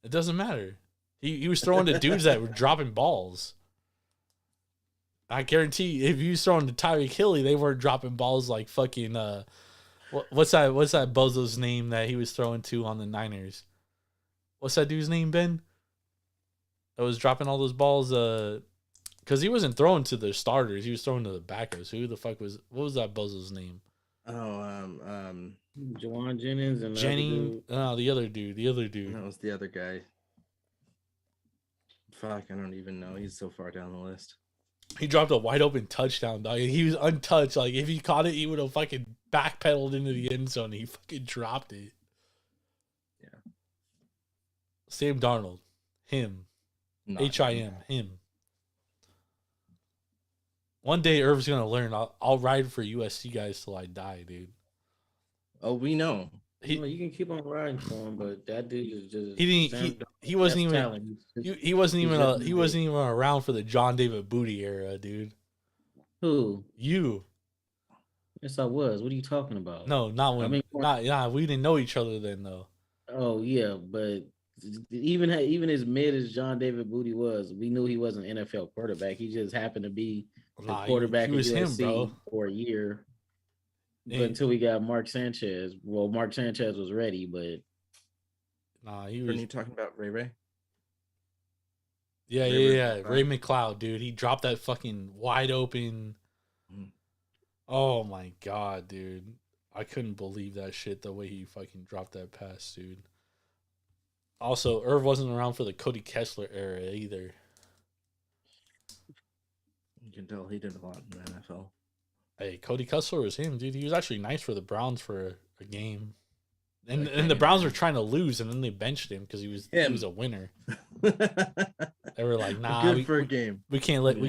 it doesn't matter. He was throwing to dudes that were dropping balls. I guarantee if you was throwing to Tyreek Hill, they weren't dropping balls like fucking what's that bozo's name that he was throwing to on the Niners? What's that dude's name, Ben? That was dropping all those balls because he wasn't throwing to the starters, he was throwing to the backups. What was that bozo's name? Jawan Jennings and the other dude. That was the other guy. Fuck, I don't even know. He's so far down the list. He dropped a wide open touchdown, dog. He was untouched. Like, if he caught it, he would have fucking backpedaled into the end zone. He fucking dropped it. Yeah. Sam Darnold. Him. H-I-M. Him. One day, Irv's going to learn. I'll ride for USC guys till I die, dude. Oh, we know. You can keep on riding for him, but that dude is just he wasn't even around for the John David Booty era, dude. Who? You. Yes, I was. What are you talking about? No, not when. We didn't know each other then, though. Oh yeah, but even as mid as John David Booty was, we knew he wasn't an NFL quarterback. He just happened to be a quarterback he was at USC him, bro. For a year. But until we got Mark Sanchez. Well, Mark Sanchez was ready, but he was. Are you talking about Ray? Yeah. Ray McLeod, dude. He dropped that fucking wide open. Oh my god, dude. I couldn't believe that shit the way he fucking dropped that pass, dude. Also, Irv wasn't around for the Cody Kessler era either. You can tell he did a lot in the NFL. Hey, Cody Kessler was him, dude. He was actually nice for the Browns for a game. And the Browns were trying to lose, and then they benched him because he was a winner. They were like, "Nah, good for a game. We can't let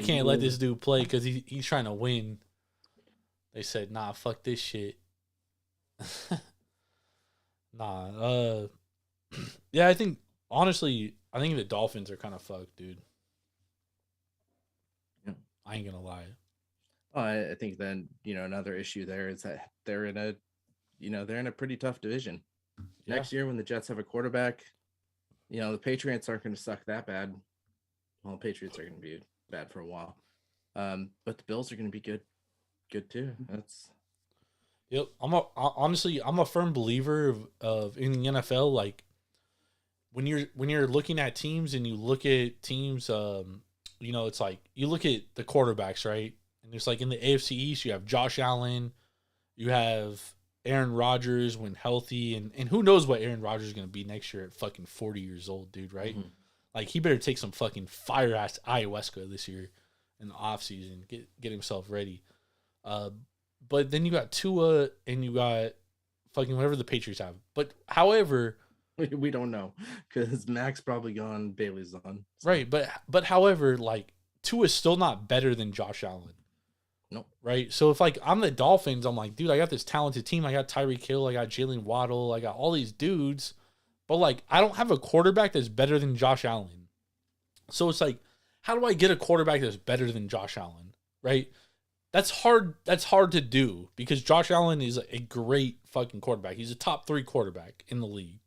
this dude play because he's trying to win." They said, "Nah, fuck this shit." Yeah, I think the Dolphins are kind of fucked, dude. Yeah. I ain't gonna lie. I think then, another issue there is that they're in a pretty tough division. Yeah. Next year when the Jets have a quarterback, the Patriots aren't going to suck that bad. Well, the Patriots are going to be bad for a while. But the Bills are going to be good too. Yep. I'm a firm believer of in the NFL, like when you're looking at teams and you look at teams, it's like you look at the quarterbacks, right? And it's like in the AFC East, you have Josh Allen, you have Aaron Rodgers when healthy, and who knows what Aaron Rodgers is going to be next year at fucking 40 years old, dude, right? Mm-hmm. Like, he better take some fucking fire-ass ayahuasca this year in the offseason, get himself ready. But then you got Tua, and you got fucking whatever the Patriots have. But, however... We don't know, because Mac's probably gone, Bailey's on. So. Right, but however, like, Tua is still not better than Josh Allen. Nope. Right? So if like I'm the Dolphins, I'm like, dude, I got this talented team. I got Tyreek Hill, I got Jalen Waddle, I got all these dudes. But like I don't have a quarterback that's better than Josh Allen. So it's like, how do I get a quarterback that's better than Josh Allen? Right? That's hard to do because Josh Allen is a great fucking quarterback. He's a top 3 quarterback in the league.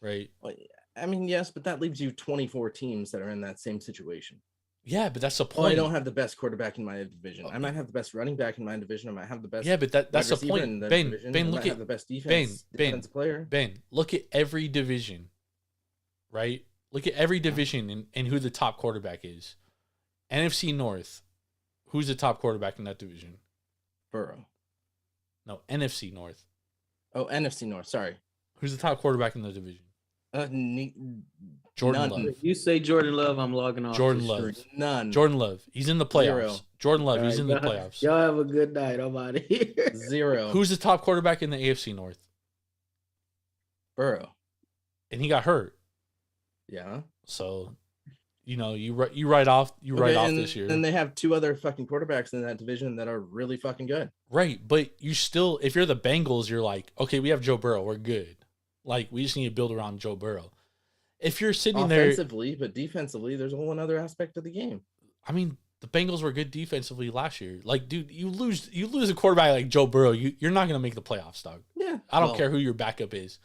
Right? Well, I mean, yes, but that leaves you 24 teams that are in that same situation. Yeah, but that's the point. Well, I don't have the best quarterback in my division. I might have the best running back in my division. I might have the best. Yeah, but that's the point. Ben, look at the best defensive player. Ben, look at every division, right? Look at every division and who the top quarterback is. NFC North, who's the top quarterback in that division? Burrow. No, NFC North. Oh, NFC North. Sorry. Who's the top quarterback in the division? Jordan Love. You say Jordan Love, I'm logging off. Jordan Love. None. Jordan Love. He's in the playoffs. 0. Jordan Love. He's in the playoffs. Y'all have a good night. I'm out of here. 0. Who's the top quarterback in the AFC North? Burrow. And he got hurt. Yeah. So, you write off this year. And they have 2 other fucking quarterbacks in that division that are really fucking good. Right, but you still, if you're the Bengals, you're like, okay, we have Joe Burrow. We're good. Like, we just need to build around Joe Burrow. If you're sitting offensively, but defensively, there's a whole other aspect of the game. I mean, the Bengals were good defensively last year. Like, dude, you lose a quarterback like Joe Burrow, you're not gonna make the playoffs, dog. Yeah, I don't well, care who your backup is.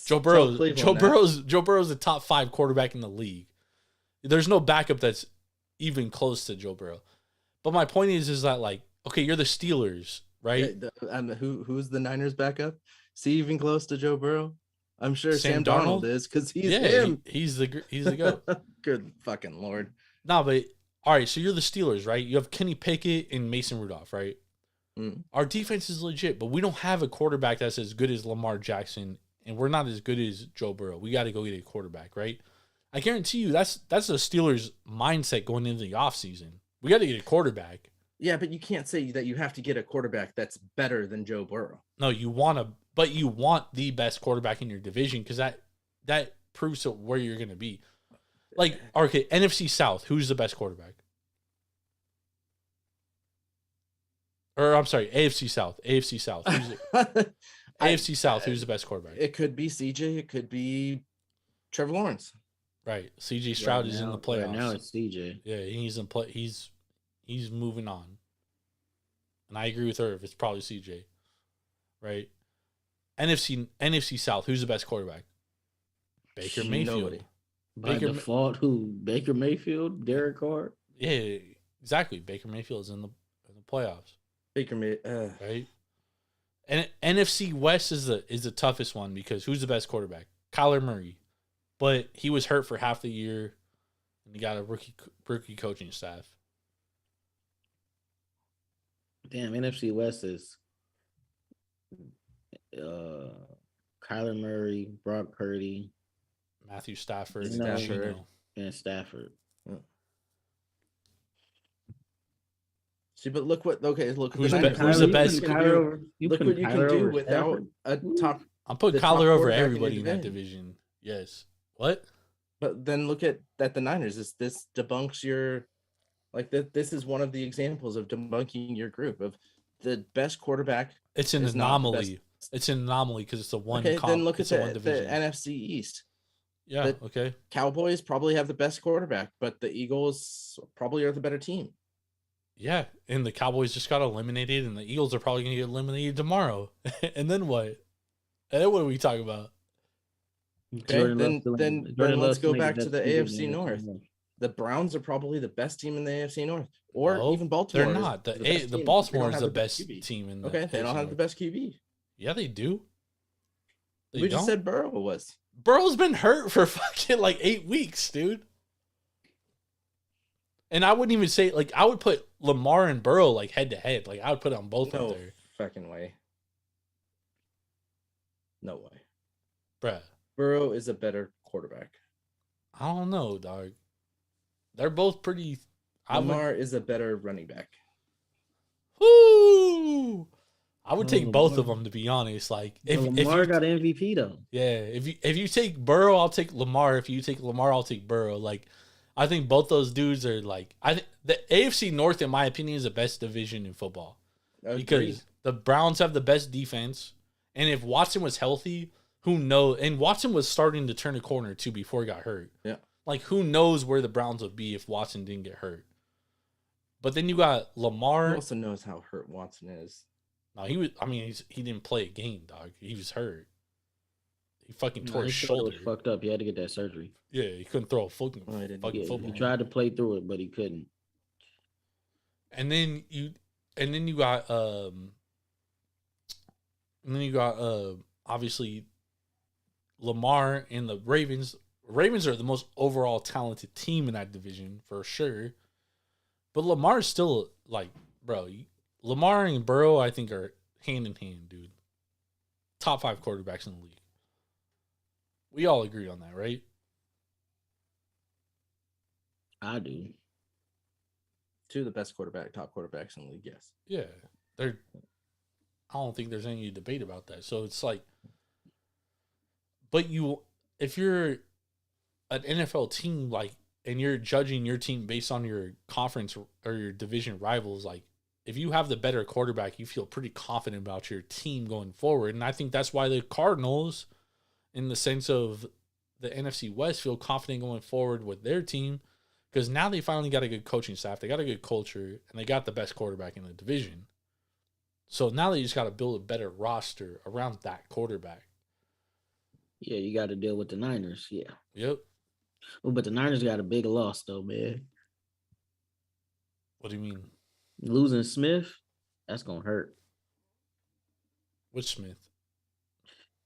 tell Cleveland that. Joe Burrow's the top 5 quarterback in the league. There's no backup that's even close to Joe Burrow. But my point is that, like, okay, you're the Steelers, right? Who's the Niners backup? See, even close to Joe Burrow? I'm sure Sam Sam Darnold Darnold? is, because he's Yeah, him. he's the GOAT. Good fucking Lord. No, but all right, so you're the Steelers, right? You have Kenny Pickett and Mason Rudolph, right? Mm. Our defense is legit, but we don't have a quarterback that's as good as Lamar Jackson, and we're not as good as Joe Burrow. We got to go get a quarterback, right? I guarantee you that's the Steelers' mindset going into the offseason. We got to get a quarterback. Yeah, but you can't say that you have to get a quarterback that's better than Joe Burrow. No, you want the best quarterback in your division, because that proves where you're going to be. Like, okay, NFC South, who's the best quarterback? Or I'm sorry, AFC South. AFC South. AFC South, who's the best quarterback? It could be CJ. It could be Trevor Lawrence. Right. CJ Stroud is in the playoffs. Right now it's CJ. Yeah, he's in play. He's moving on. And I agree with her if it's probably CJ. Right? NFC South, who's the best quarterback? Baker Mayfield. Nobody. By default, who? Baker Mayfield? Derek Carr? Yeah, exactly. Baker Mayfield is in the playoffs. Right? And NFC West is the toughest one, because who's the best quarterback? Kyler Murray. But he was hurt for half the year, and he got a rookie coaching staff. Damn, NFC West is Kyler Murray, Brock Purdy, Matthew Stafford, and Stafford. See, but look what who's the the best? Look what you can do without a top. I'm putting Kyler over everybody in that division. Yes. What? But then look at the Niners. This debunks your, like, this is one of the examples of debunking your group of the best quarterback. It's an anomaly. It's an anomaly because it's a one. Okay, then look at the division. NFC East. Yeah. Okay. Cowboys probably have the best quarterback, but the Eagles probably are the better team. Yeah, and the Cowboys just got eliminated, and the Eagles are probably going to get eliminated tomorrow. And then what? And then what are we talking about? Okay, then let's go back to the AFC North. The Browns are probably the best team in the AFC North, or even Baltimore. They're not. The Baltimore is the best team in the Okay, they don't have the best QB. Yeah, they do. We just said Burrow was. Burrow's been hurt for fucking like 8 weeks, dude. And I wouldn't even say, like, I would put Lamar and Burrow like head to head. Like, I would put them both up there. Fucking way. No way. Bruh. Burrow is a better quarterback. I don't know, dog. They're both pretty. Lamar is a better running back. Woo! I would take both of them, to be honest. Like, if Lamar got MVP though. Yeah, if you take Burrow, I'll take Lamar. If you take Lamar, I'll take Burrow. Like, I think both those dudes are like. I think the AFC North, in my opinion, is the best division in football. Because the Browns have the best defense, and if Watson was healthy, who knows? And Watson was starting to turn a corner too before he got hurt. Yeah, like, who knows where the Browns would be if Watson didn't get hurt. But then you got Lamar. Who also knows how hurt Watson is? No, he was. I mean, he didn't play a game, dog. He was hurt. He fucking tore his shoulder. Was fucked up. He had to get that surgery. Yeah, he couldn't throw a fucking football. He tried to play through it, but he couldn't. And then you got obviously Lamar and the Ravens. Ravens are the most overall talented team in that division for sure. But Lamar's still like, bro, Lamar and Burrow, I think, are hand in hand, dude. Top 5 quarterbacks in the league. We all agree on that, right? I do. 2 of the best top quarterbacks in the league, yes. Yeah. I don't think there's any debate about that. So it's like, but if you're an NFL team, like, and you're judging your team based on your conference or your division rivals, like, if you have the better quarterback, you feel pretty confident about your team going forward. And I think that's why the Cardinals, in the sense of the NFC West, feel confident going forward with their team, because now they finally got a good coaching staff, they got a good culture, and they got the best quarterback in the division. So now they just got to build a better roster around that quarterback. Yeah, you got to deal with the Niners. Yeah. Yep. Oh, but the Niners got a big loss though, man. What do you mean? Losing Smith, that's gonna hurt. Which Smith?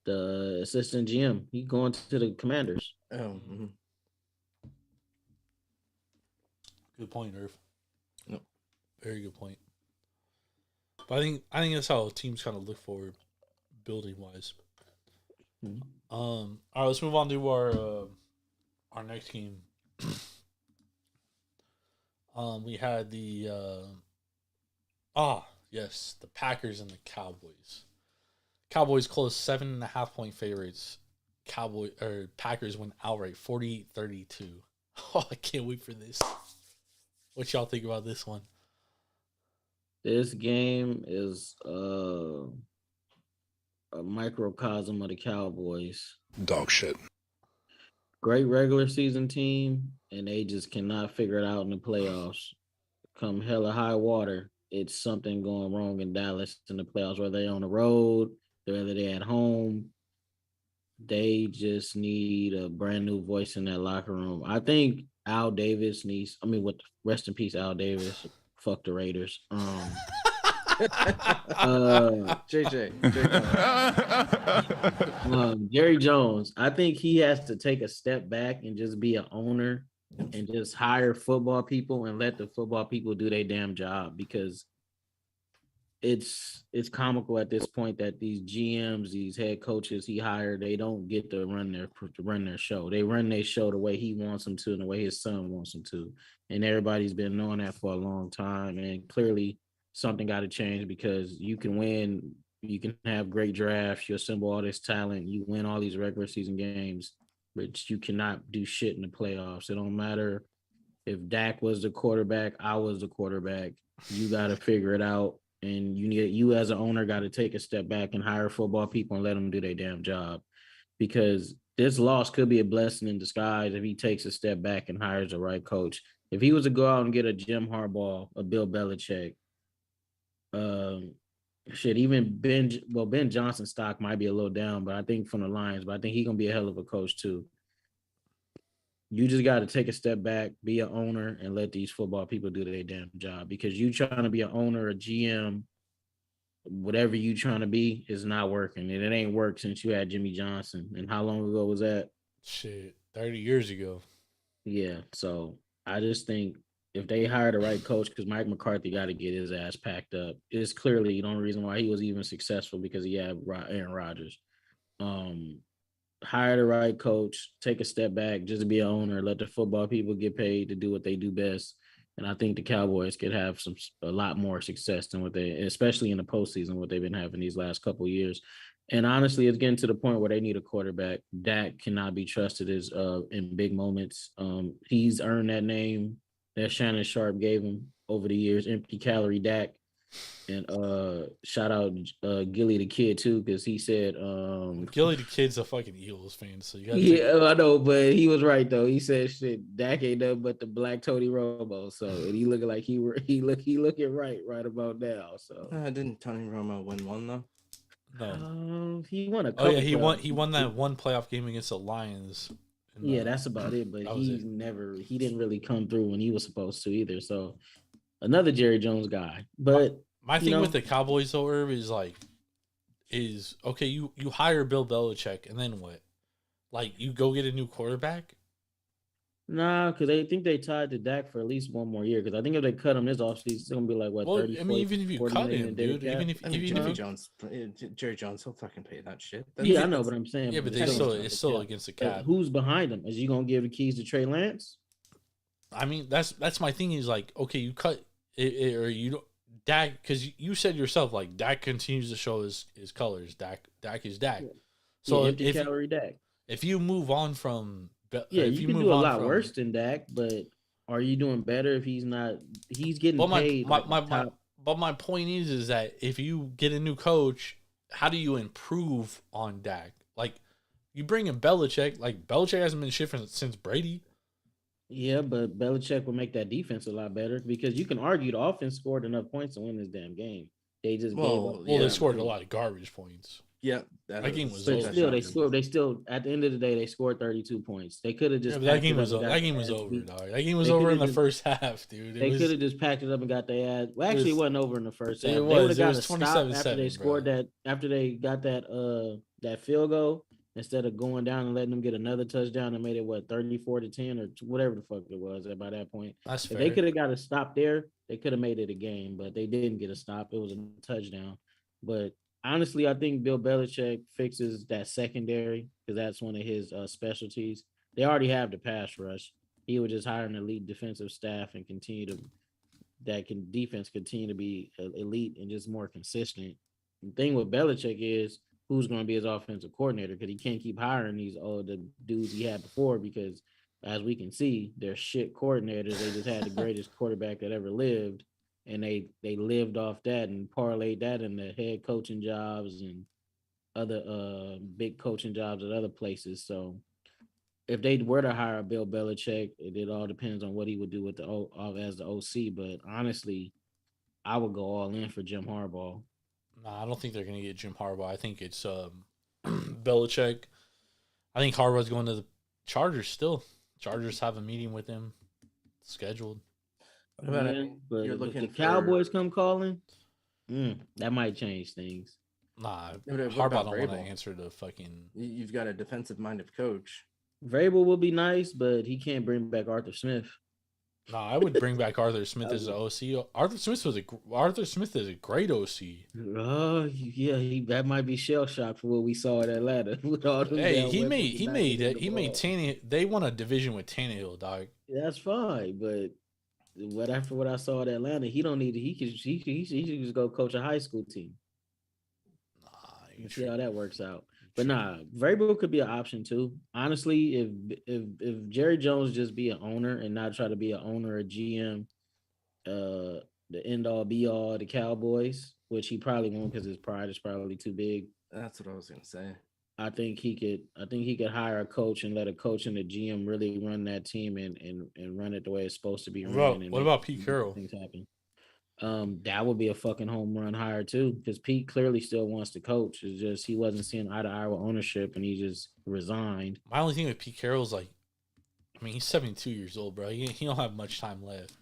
The assistant GM, he going to the Commanders. Oh, Good point, Irv. Yep. Very good point. But I think that's how teams kind of look forward, building wise. Mhm. All right, let's move on to our next game. We had the the Packers and the Cowboys. Cowboys closed 7.5-point favorites. Packers win outright 48-32. Oh, I can't wait for this. What y'all think about this one? This game is a microcosm of the Cowboys. Dog shit. Great regular season team, and they just cannot figure it out in the playoffs. Come hella high water, it's something going wrong in Dallas in the playoffs, whether they're on the road, whether they're at home. They just need a brand new voice in that locker room. I think Al Davis needs, rest in peace, Al Davis. Fuck the Raiders. JJ. Jerry Jones, I think he has to take a step back and just be an owner and just hire football people and let the football people do their damn job, because it's comical at this point that these GMs, these head coaches he hired, they don't get to run their show. They run their show the way he wants them to and the way his son wants them to. And everybody's been knowing that for a long time. And clearly something got to change, because you can win, you can have great drafts, you assemble all this talent, you win all these regular season games, but you cannot do shit in the playoffs. It don't matter if Dak was the quarterback, I was the quarterback. You got to figure it out. And you as an owner got to take a step back and hire football people and let them do their damn job, because this loss could be a blessing in disguise if he takes a step back and hires the right coach. If he was to go out and get a Jim Harbaugh, a Bill Belichick, even Ben Johnson stock might be a little down, but I think from the Lions, but I think he's gonna be a hell of a coach too. You just got to take a step back, be an owner, and let these football people do their damn job, because you trying to be an owner, a GM, whatever you trying to be is not working. And it ain't worked since you had Jimmy Johnson. And how long ago was that? Shit, 30 years ago. Yeah. So I just think if they hire the right coach, because Mike McCarthy got to get his ass packed up. It's clearly the only reason why he was even successful, because he had Aaron Rodgers. Hire the right coach, take a step back, just be an owner, let the football people get paid to do what they do best. And I think the Cowboys could have a lot more success than what they, especially in the postseason, what they've been having these last couple of years. And honestly, it's getting to the point where they need a quarterback. Dak cannot be trusted as in big moments. He's earned that name that Shannon Sharp gave him over the years, empty calorie Dak. And shout out Gilly the Kid too, because he said Gilly the Kid's a fucking Eagles fan, so you gotta I know, but he was right though. He said shit, Dak ain't nothing but the black Tony Romo. So and he looking like he looking right about now. So Didn't Tony Romo win one though? No. He won a couple. Oh yeah, he won that one playoff game against the Lions. Yeah, that's about it. But he didn't really come through when he was supposed to either. So another Jerry Jones guy. But my thing with the Cowboys though, Irv, is okay, you hire Bill Belichick and then what? Like you go get a new quarterback? Nah, because they think they tied to Dak for at least one more year. Because I think if they cut him this offseason, it's gonna be like what 30. I mean, even if you cut him, dude, even if Jerry Jones, he'll fucking pay that shit. I know, but I'm saying, but it's still against the cap. Who's behind him? Is you gonna give the keys to Trey Lance? I mean, that's my thing. Is like, okay, you cut it or you don't. Dak, because you said yourself, like Dak continues to show his colors. Dak is Dak. So if you move on from you can do a lot worse than Dak, but are you doing better if he's not? He's getting paid. But my point is that if you get a new coach, how do you improve on Dak? Like you bring in Belichick. Like Belichick hasn't been shit since Brady. Yeah, but Belichick will make that defense a lot better, because you can argue the offense scored enough points to win this damn game. They just gave up. Well, Well, they yeah, scored a lot of garbage points. Yeah, That game was But over. still, they still at the end of the day they scored 32 points. They could have just Yeah, but that packed game it was up and got that game their was ass over, beat. dog. That game was They over in coulda the just- first half, dude. They could have just packed it up and got their ass. Well, actually, it wasn't over in the first half. It They was. would have It got was a stop after 27-7, they scored bro. that. After they got that field goal, instead of going down and letting them get another touchdown and made it 34-10 or whatever the fuck it was by that point. That's If fair. they could have got a stop there, they could have made it a game, but they didn't get a stop. It was a touchdown. But honestly, I think Bill Belichick fixes that secondary because that's one of his specialties. They already have the pass rush. He would just hire an elite defensive staff and defense continue to be elite and just more consistent. The thing with Belichick is who's going to be his offensive coordinator because he can't keep hiring the dudes he had before because as we can see, they're shit coordinators. They just had the greatest quarterback that ever lived. And they lived off that and parlayed that into head coaching jobs and other big coaching jobs at other places. So if they were to hire Bill Belichick, it all depends on what he would do with as the OC. But honestly, I would go all in for Jim Harbaugh. Nah, I don't think they're gonna get Jim Harbaugh. I think it's Belichick. I think Harbaugh's going to the Chargers still. Chargers have a meeting with him scheduled. What about Yeah, but you're if looking the for Cowboys come calling, that might change things. Nah, Yeah, but what Harbaugh about don't want to Vrabel? answer the fucking. You've got a defensive-minded coach. Vrabel will be nice, but he can't bring back Arthur Smith. Nah, I would bring back Arthur Smith as the OC. Arthur Smith is a great OC. Oh yeah, that might be shell shock for what we saw in Atlanta. With all them Hey, damn he weapons made and it. not He getting made the Tannehill. They won a division with Tannehill, dog. ball. That's fine, but after what I saw at Atlanta, he don't need to. He should just go coach a high school team. Nah, And see how that works out. But nah, Vrabel could be an option too. Honestly, if Jerry Jones just be an owner and not try to be an owner or GM, the end all be all the Cowboys, which he probably won't because his pride is probably too big. That's what I was gonna say. I think he could hire a coach and let a coach and the GM really run that team and run it the way it's supposed to be run. What about Pete Carroll? Things happen. That would be a fucking home run hire too, because Pete clearly still wants to coach. It's just he wasn't seeing eye to eye with ownership, and he just resigned. My only thing with Pete Carroll is he's 72 years old, bro. He don't have much time left.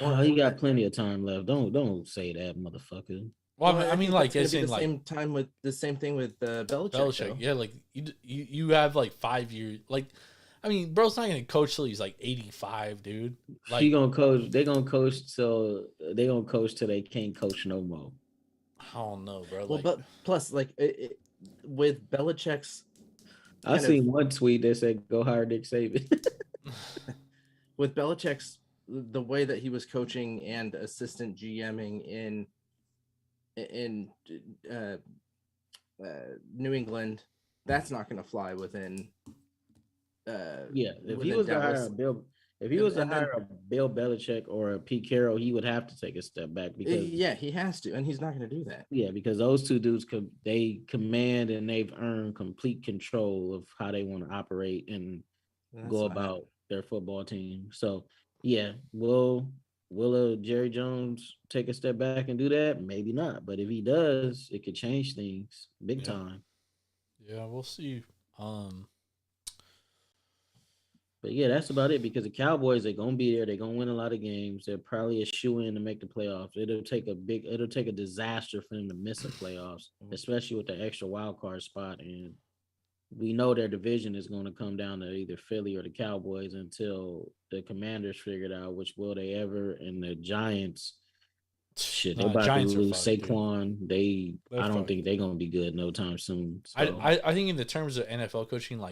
Well, he got plenty of time left. Don't say that, motherfucker. Well, I think mean, that's gonna as be in the same time with the same thing with Belichick. Belichick. though. Yeah, you have 5 years. I mean, bro's not gonna coach till he's 85, dude. He gonna coach. They gonna coach till they can't coach no more. I don't know, bro. Well, but plus, with Belichick's, I kind seen one tweet that said, "Go hire Nick Saban." with Belichick's, the way that he was coaching and assistant GMing in New England, that's not going to fly within. Yeah, if he within was to hire Dallas. a Bill, if he And- was to and then- hire a Bill Belichick or a Pete Carroll, he would have to take a step back because Yeah, he has to, and he's not going to do that. because those two dudes they command and they've earned complete control of how they want to operate and That's go fine. about their football team. So yeah, will Jerry Jones take a step back and do that? Maybe not, but if he does, it could change things big Yeah. time. Yeah, we'll see. But yeah, that's about it because the Cowboys, they're gonna be there. They're gonna win a lot of games. They're probably a shoe in to make the playoffs. It'll take a disaster for them to miss the playoffs, especially with the extra wild card spot. And we know their division is going to come down to either Philly or the Cowboys until the Commanders figured out which will they ever. And the Giants, shit, they're Nah, about Giants to are lose fucked, dude. Saquon. They're I don't fucked. think they're gonna be good no time soon. So. I think in the terms of NFL coaching,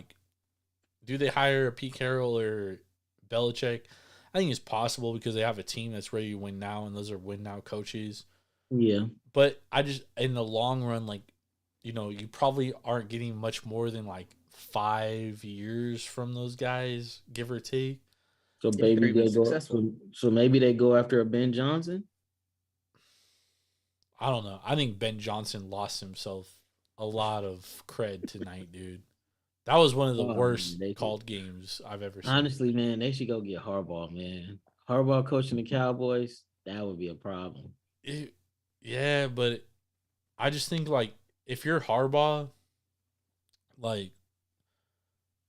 do they hire a Pete Carroll or Belichick? I think it's possible because they have a team that's ready to win now, and those are win now coaches. Yeah. But I just, in the long run, you probably aren't getting much more than 5 years from those guys, give or take. So If they're maybe even they go. successful. So maybe they go after a Ben Johnson. I don't know. I think Ben Johnson lost himself a lot of cred tonight, dude. That was one of the Oh, worst they- called games I've ever seen. Honestly, man, they should go get Harbaugh, man. Harbaugh coaching the Cowboys, that would be a problem. Yeah, but I just think like if you're Harbaugh, like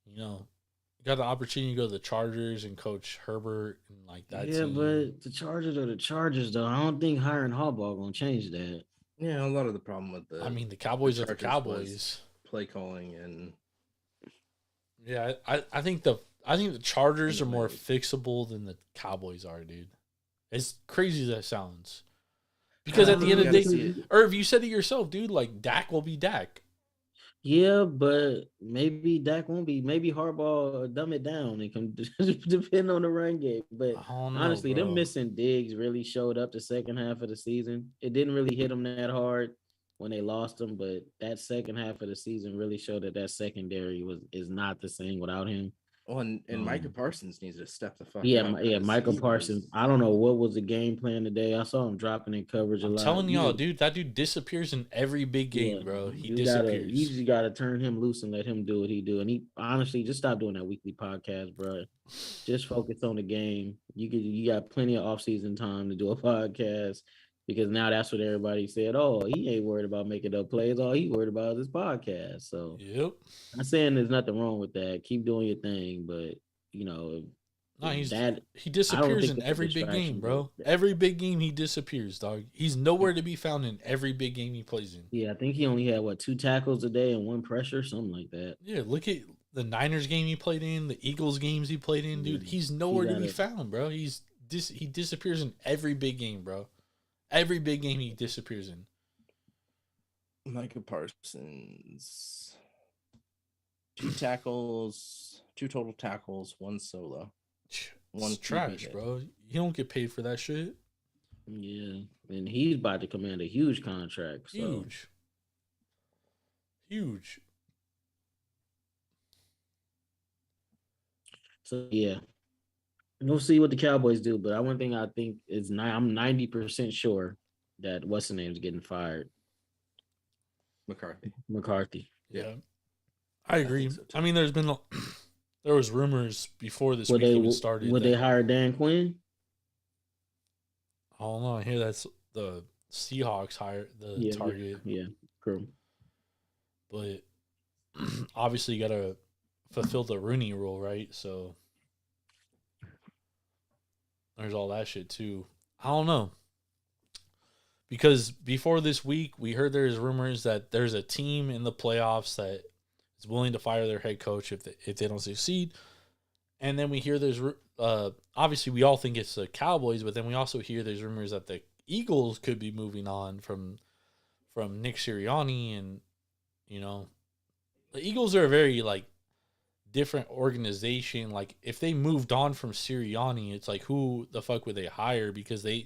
you got the opportunity to go to the Chargers and coach Herbert and like that Yeah, team. but the Chargers are the Chargers, though. I don't think hiring Harbaugh gonna change that. Yeah, a lot of the problem with The Cowboys are the Chargers Cowboys. was play calling and Yeah, I think the Chargers are more Maybe. fixable than the Cowboys are, dude. As crazy as that sounds. Because at the end of the day, Irv, you said it yourself, dude, like Dak will be Dak. Yeah, but maybe Dak won't be. Maybe Harbaugh will dumb it down and can depend on the run game. But I don't know, honestly, them bro. missing Diggs really showed up the second half of the season. It didn't really hit them that hard when they lost him, but that second half of the season really showed that secondary is not the same without him. Oh, and Micah Parsons needs to step the fuck up. Yeah, Michael Parsons. I don't know what was the game plan today. I saw him dropping in coverage a lot. I'm telling y'all, dude, that dude disappears in every big game, bro. He disappears. You just gotta turn him loose and let him do what he do. And he honestly just stop doing that weekly podcast, bro. Just focus on the game. You got plenty of off-season time to do a podcast because now that's what everybody said. Oh, he ain't worried about making up plays. All he worried about is his podcast. So yep. I'm saying there's nothing wrong with that. Keep doing your thing, but No, he disappears in every big game, bro. Every big game he disappears, dog. He's nowhere to be found in every big game he plays in. Yeah, I think he only had 2 tackles a day and 1 pressure, something like that. Yeah, look at the Niners game he played in, the Eagles games he played in, dude. He's nowhere to be found, bro. He disappears in every big game, bro. Every big game he disappears in. Micah Parsons, 2 tackles, 2 total tackles, 1 solo. One trash, bro. You don't get paid for that shit. Yeah, and he's about to command a huge contract. So. Huge. So yeah, we'll see what the Cowboys do. But one thing I think is I'm 90% sure that what's the name's getting fired. McCarthy. Yeah, I agree. I mean, there was rumors before this week even started. Would they hire Dan Quinn? I don't know. I hear that's the Seahawks hired the target. Yeah, true. But obviously, you got to fulfill the Rooney rule, right? So there's all that shit too. I don't know. Because before this week, we heard there's rumors that there's a team in the playoffs that is willing to fire their head coach if they don't succeed. And then we hear there's obviously we all think it's the Cowboys, but then we also hear there's rumors that the Eagles could be moving on from Nick Sirianni, and the Eagles are a very different organization. Like if they moved on from Sirianni, it's like who the fuck would they hire, because they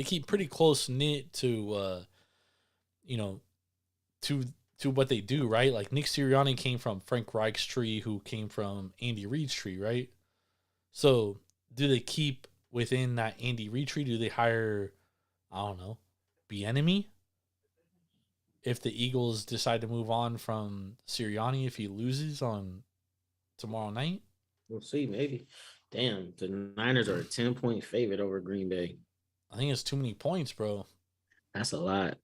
keep pretty close knit to to what they do, right? Like Nick Sirianni came from Frank Reich's tree, who came from Andy Reid's tree, right? So do they keep within that Andy Reid tree? Do they hire, I don't know, Bieniemy? If the Eagles decide to move on from Sirianni, if he loses on tomorrow night? We'll see, maybe. Damn, the Niners are a 10-point favorite over Green Bay. I think it's too many points, bro. That's a lot.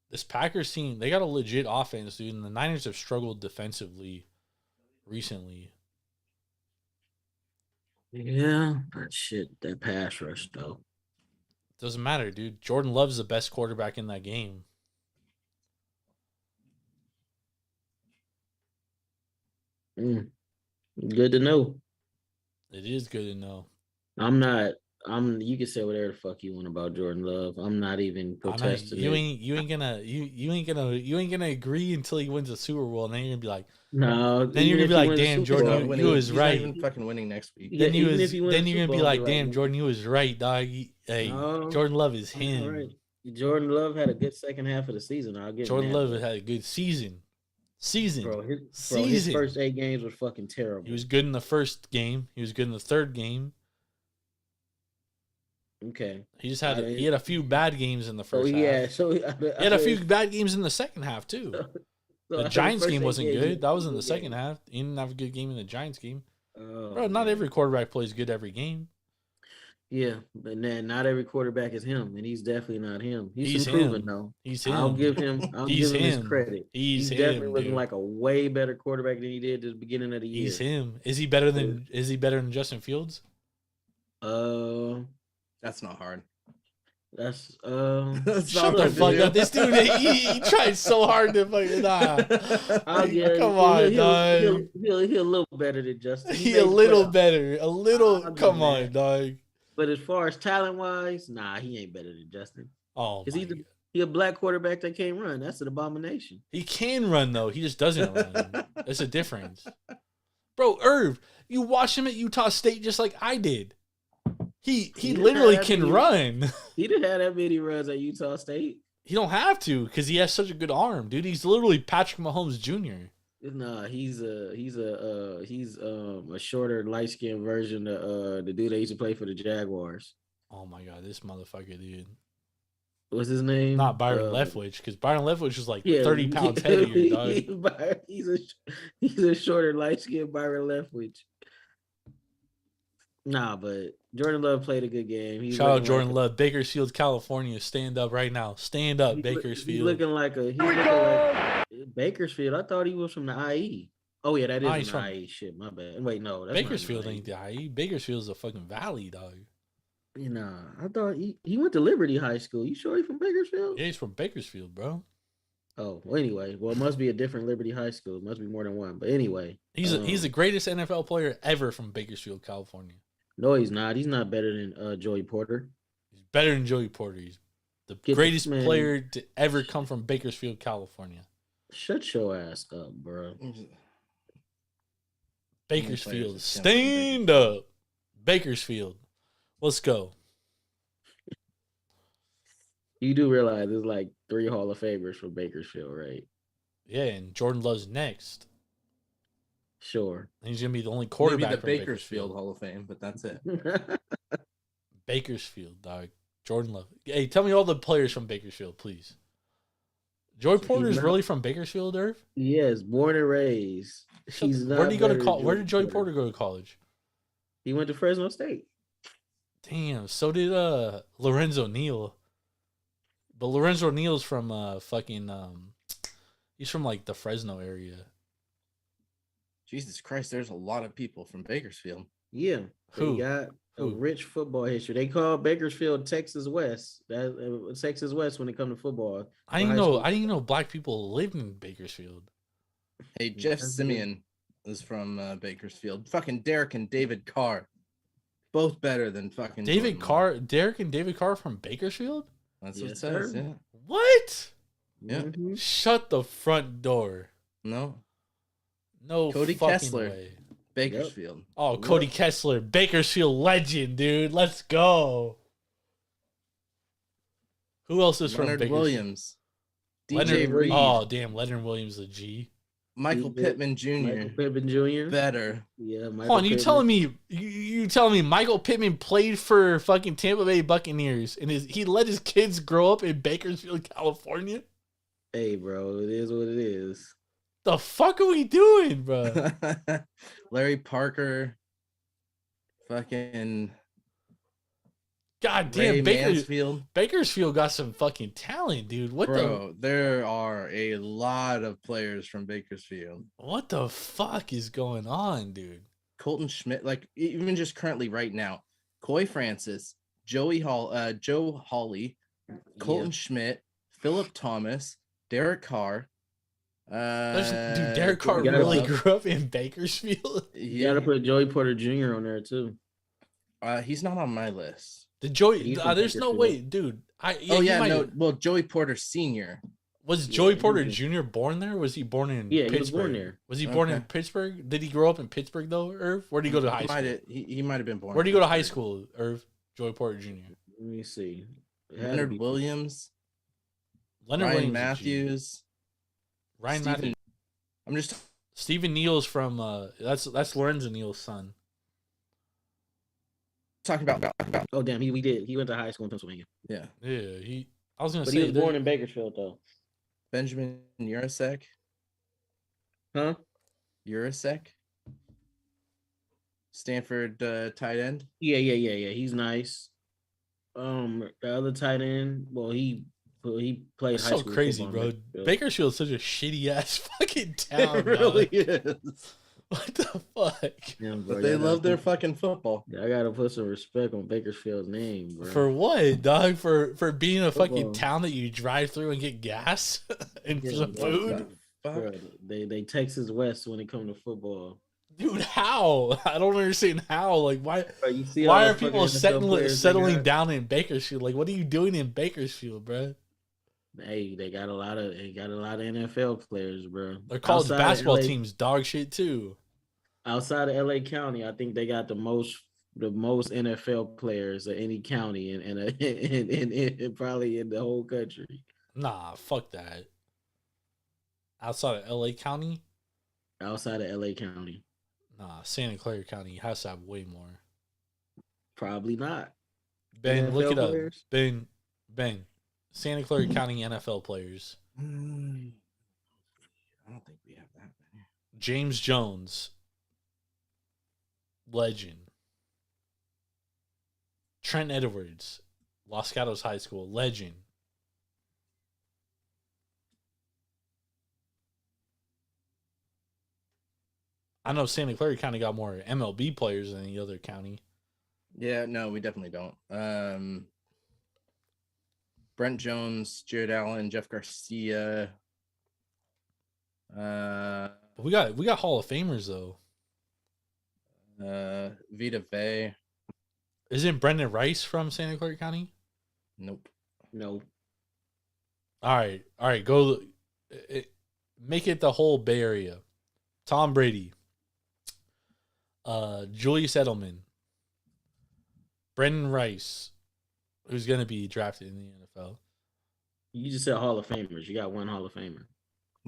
This Packers team, they got a legit offense, dude, and the Niners have struggled defensively recently. Yeah, but shit, that pass rush, though. Doesn't matter, dude. Jordan Love's the best quarterback in that game. Good to know. It is good to know. You can say whatever the fuck you want about Jordan Love. I'm not even protesting. You ain't gonna agree until he wins a Super Bowl, and then you're gonna be like, no. Then you're gonna be like, damn, Jordan, you was right. Not even fucking winning next week. Then you're gonna be like, damn, Jordan, you was right, dog. Hey, Jordan Love is him. Right. Jordan Love had a good second half of the season. I'll give Jordan Love had a good season. His first 8 games were fucking terrible. He was good in the first game. He was good in the third game. Okay. He had a few bad games in the first half. Yeah, he had a few bad games in the second half too. The Giants game wasn't good. That was in the second half. He didn't have a good game in the Giants game. Bro, not every quarterback plays good every game. Yeah, but then not every quarterback is him, and he's definitely not him. He's improving him. though. He's I'll him. give him. I'll He's give him his him. credit. He's definitely him, looking dude. like a way better quarterback than he did at the beginning of the year. He's him. Is he better than Justin Fields? That's not hard. That's That's Shut not the hard to fuck do. up. This dude, he tried so hard to fucking I'll give. Come on, dog. He'll a little better than Justin. He a made little playoffs. better. A little. I'll give Come him on, that. dog. But as far as talent wise, nah, he ain't better than Justin. Oh, Because my God. he a black quarterback that can't run. That's an abomination. He can run though. He just doesn't run. That's a difference, bro. Irv, you watched him at Utah State just like I did. He literally can run. He didn't have that many runs at Utah State. He don't have to because he has such a good arm, dude. He's literally Patrick Mahomes Jr. Nah, he's a shorter, light skinned version of the dude that used to play for the Jaguars. Oh my God, this motherfucker, dude. What's his name? Not Byron Leftwich, because Byron Leftwich is like 30 pounds heavier, dog. He's a shorter, light skinned Byron Leftwich. Nah, but Jordan Love played a good game. He's Shout out looking Jordan like Love, Bakersfield, California. Stand up right now. Stand up, Bakersfield. He's looking like Bakersfield. I thought he was from the IE. Oh yeah, that is he's from from- the IE. Shit, my bad. Wait, no, that's Bakersfield not ain't the IE. Bakersfield's a fucking valley, dog. Nah, I thought he went to Liberty High School. You sure he from Bakersfield? Yeah, he's from Bakersfield, bro. Oh, well, anyway, it must be a different Liberty High School. It must be more than one. But anyway, He's the greatest NFL player ever from Bakersfield, California. no, he's not. He's not better than Joey Porter. He's better than Joey Porter. He's the Get greatest this man- player to ever come from Bakersfield, California. Shut your ass up, bro. Bakersfield, players that come from stand up. Bakersfield, let's go. You do realize there's like 3 Hall of Famers from Bakersfield, right? Yeah, and Jordan Love's next. Sure. And he's gonna be the only Maybe quarterback the from Bakersfield Hall of Fame, but that's it. Bakersfield, dog. Jordan Love. Hey, tell me all the players from Bakersfield, please. Joey Porter is not- really from Bakersfield, Irv? Yes, born and raised. He's not Where did he go to better college? than Where did Joey Porter go to college? He went to Fresno State. Damn, so did Lorenzo Neal. But Lorenzo Neal's from he's from like the Fresno area. Jesus Christ, there's a lot of people from Bakersfield. Yeah. Who? They got a Who? rich football history. They call Bakersfield Texas West. That Texas West when it comes to football. I didn't high know. school. I didn't know black people lived in Bakersfield. Hey, Jeff That's Simeon is from Bakersfield. Fucking Derek and David Carr, both better than fucking David Jordan Love. Derek and David Carr from Bakersfield. That's what it Yes, says. sir. Yeah. What? Yeah. Mhm. Shut the front door. No, No Cody fucking Kessler. way. Bakersfield. Oh, Cody Kessler, Bakersfield legend, dude. Let's go. Who else is from Leonard Bakersfield? Williams. DJ Leonard, Reed. oh, damn. Leonard Williams, the G. Michael He did. Pittman Jr. Michael Pittman Jr. Better. Yeah, Michael Hold on, you Pittman. telling me you telling me Michael Pittman played for fucking Tampa Bay Buccaneers and he let his kids grow up in Bakersfield, California? Hey, bro, it is what it is. The fuck are we doing, bro? Larry Parker. Fucking God Ray damn, Mansfield. Bakersfield got some fucking talent, dude. Bro, there are a lot of players from Bakersfield. What the fuck is going on, dude? Colton Schmidt, like even just currently right now, Coy Francis, Joe Hawley, Colton Schmidt, Philip Thomas, Derek Carr. Dude, Derek Carr gotta really love- grew up in Bakersfield. You gotta put Joey Porter Jr. on there too. He's not on my list. The Joey, He's from there's no Bakersfield. way, dude. Well, Joey Porter Sr. Was Yeah, Joey he Porter was- Jr. born there? Was he born in Yeah, Pittsburgh? he was born there. Was he born in Okay. Pittsburgh? Did he grow up in Pittsburgh though, Irv? Where did he go to high school? He might have been born. Where did he in go to high Pittsburgh. school, Irv? Joey Porter Jr. Let me see. It had to Leonard be- Williams, Leonard Ryan Williams, is a G. Matthews, Ryan Stephen- Matthews. I'm just Stephen Neal's from that's Lorenzo Neal's son. talking about. Oh damn, he went to high school in Pennsylvania, Yeah, Yeah, I was gonna but say he was born in Bakersfield though. Benjamin Urasek. Huh? Urasek. Stanford tight end. Yeah. He's nice. The other tight end, well, he played It's high so school crazy, football. bro. Bakersfield is such a shitty ass fucking town, It really dog. is. What the fuck? Yeah, bro, But they y'all gotta love their put- fucking football. I gotta put some respect on Bakersfield's name, bro. For what, dog? For being a fucking Football. town that you drive through and get gas and Yeah, some bro. food? Fuck. Bro, they Texas West when it comes to football. Dude, how? I don't understand how. Like, why? Bro, you see Why all are the people fucking NFL players they settling got? down in Bakersfield? Like, what are you doing in Bakersfield, bro? Hey, they got a lot of NFL players, bro. Their college Outside of basketball LA team's dog shit too. outside of LA County, I think they got the most NFL players of any county and probably in the whole country. Nah, fuck that. Outside of LA County, Outside of LA County, nah, Santa Clara County has to have way more. probably not. Ben, look NFL it up. players? Ben, Santa Clara County NFL players. I don't think we have that many. James Jones, legend. Trent Edwards, Los Gatos High School, legend. I know Santa Clara County got more MLB players than any other county. Yeah, no, we definitely don't. Brent Jones, Jared Allen, Jeff Garcia. But we got Hall of Famers though. Vita Vey. Isn't Brendan Rice from Santa Clara County? Nope. No. All right. Go make it the whole Bay Area. Tom Brady, Julius Edelman, Brendan Rice, who's gonna be drafted in the NFL. You just said Hall of Famers. You got one Hall of Famer.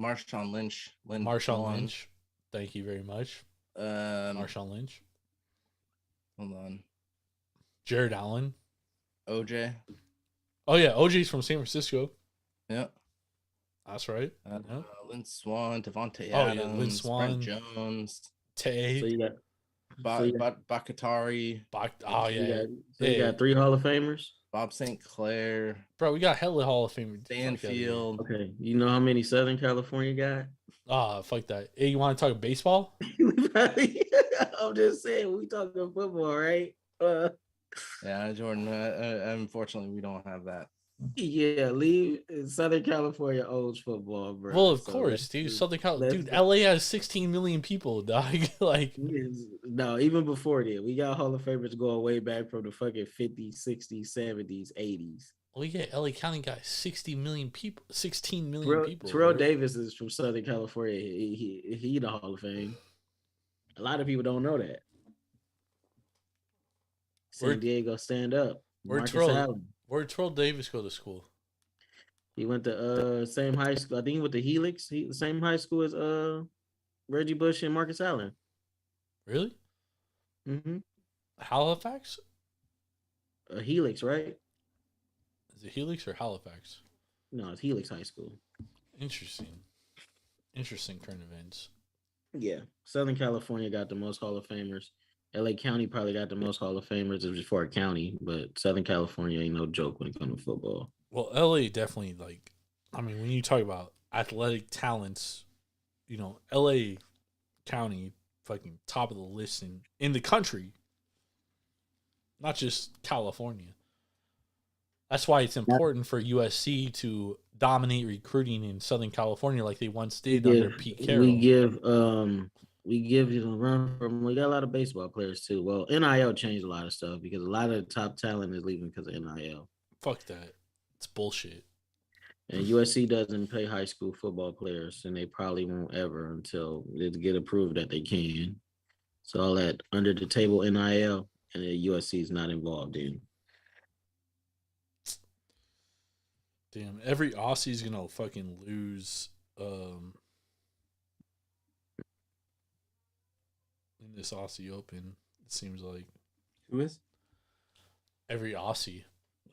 Marshawn Lynch. Marshawn Lynch. Thank you very much. Marshawn. Marshawn Lynch. Hold on. Jared Allen. OJ. Oh yeah, OJ's from San Francisco. Yep. That's right. Yep. Lynn Swan, Devontae Oh, yeah, Adams, Lynn Swan. Brent Jones, Tay. So you got Bakatari, Oh yeah. you got three Hall of Famers. Bob St. Clair, Bro, we got hella Hall of Fame. Stanfield. Okay, you know how many Southern California got? Fuck that. Hey, you want to talk baseball? I'm just saying, we talking football, right? Yeah, Jordan. Unfortunately, we don't have that. Yeah, leave Southern California owns football, bro. Well, of So course, dude. Southern let's California, dude. go. LA has 16 million people, dog. Like, No, even before that, we got Hall of Famers going way back from the fucking 50s, 60s, 70s, 80s. well, yeah, LA County got 60 million people, 16 million people. Terrell bro. Davis is from Southern California. He the Hall of Fame. A lot of people don't know that. San Diego, stand up. Marcus Allen. Where'd Terrell Davis go to school? He went to same high school. I think he went to Helix. The same high school as Reggie Bush and Marcus Allen. Really? Mm-hmm. Halifax? Helix, right? Is it Helix or Halifax? No, it's Helix High School. Interesting current events. Yeah, Southern California got the most Hall of Famers. LA County probably got the most Hall of Famers just for a county, but Southern California ain't no joke when it comes to football. Well, LA definitely, like, I mean, when you talk about athletic talents, you know, LA County fucking top of the list in the country, not just California. That's why it's important for USC to dominate recruiting in Southern California like they once did under Pete Carroll. We give you the run from. We got a lot of baseball players too. Well, NIL changed a lot of stuff because a lot of the top talent is leaving because of NIL. Fuck that. It's bullshit. And USC doesn't pay high school football players, and they probably won't ever until they get approved that they can. So all that under the table NIL, and the USC is not involved in. Damn, every Aussie's gonna fucking lose in this Aussie Open, it seems like. Who is? Every Aussie.